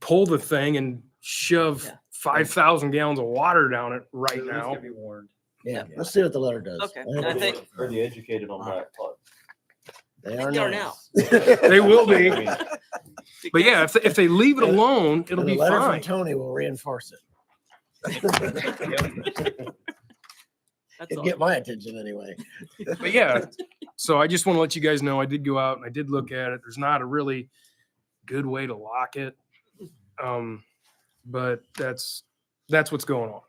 [SPEAKER 3] pull the thing and shove
[SPEAKER 5] Yeah.
[SPEAKER 3] 5,000 gallons of water down it right
[SPEAKER 11] So these
[SPEAKER 3] now.
[SPEAKER 11] can be warned.
[SPEAKER 4] Yeah, let's see what the letter does.
[SPEAKER 5] Okay,
[SPEAKER 4] I think
[SPEAKER 5] and I
[SPEAKER 4] we-
[SPEAKER 5] think
[SPEAKER 12] Are you educated on that part?
[SPEAKER 4] They
[SPEAKER 5] I
[SPEAKER 4] are
[SPEAKER 5] think they are
[SPEAKER 4] now.
[SPEAKER 3] They will be. But yeah, if they leave it alone, it'll
[SPEAKER 4] And
[SPEAKER 3] be
[SPEAKER 4] the letter from
[SPEAKER 3] fine.
[SPEAKER 4] Tony will reinforce it.
[SPEAKER 5] That's
[SPEAKER 4] It'd
[SPEAKER 5] all.
[SPEAKER 4] get my attention anyway.
[SPEAKER 3] But yeah, so I just want to let you guys know I did go out and I did look at it. There's not a really good way to lock it. But that's what's going on.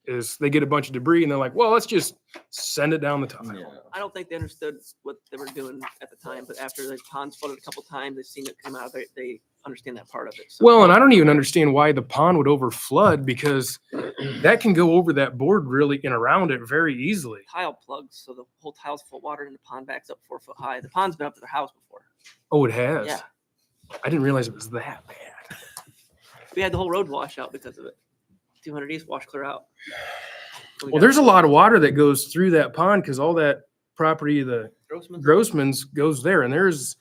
[SPEAKER 3] Is they get a bunch of debris and they're like, well, let's just send it down the tile.
[SPEAKER 12] Yeah.
[SPEAKER 5] I don't think they understood what they were doing at the time, but after the pond flooded a couple times, they've seen it come out, they understand that part of it. So
[SPEAKER 3] Well, and I don't even understand why the pond would over flood because that can go over that board really and around it very easily.
[SPEAKER 5] tile plugs, so the whole tile's full of water and the pond backs up 4 foot high. The pond's been up to their house before.
[SPEAKER 3] Oh, it has?
[SPEAKER 5] Yeah.
[SPEAKER 3] I didn't realize it was that bad.
[SPEAKER 5] We had the whole road wash out because of it. 200 East wash clear out.
[SPEAKER 3] Well, there's a lot of water that goes through that pond because all that property, the
[SPEAKER 5] Grossman's.
[SPEAKER 3] Grossman's goes there, and there's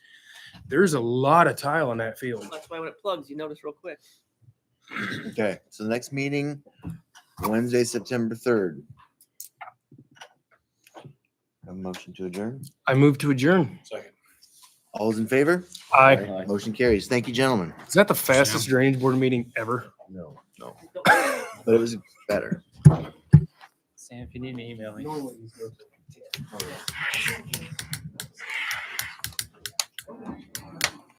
[SPEAKER 3] a lot of tile in that field.
[SPEAKER 5] That's why when it plugs, you notice real quick.
[SPEAKER 1] Okay, so the next meeting, Wednesday, September 3rd. A motion to adjourn.
[SPEAKER 3] I move to adjourn.
[SPEAKER 7] Second.
[SPEAKER 1] All those in favor?
[SPEAKER 3] Aye.
[SPEAKER 1] Motion carries. Thank you, gentlemen.
[SPEAKER 3] Is that the fastest drainage board meeting ever?
[SPEAKER 4] No.
[SPEAKER 1] But it was better.
[SPEAKER 11] Sam, if you need me, email me.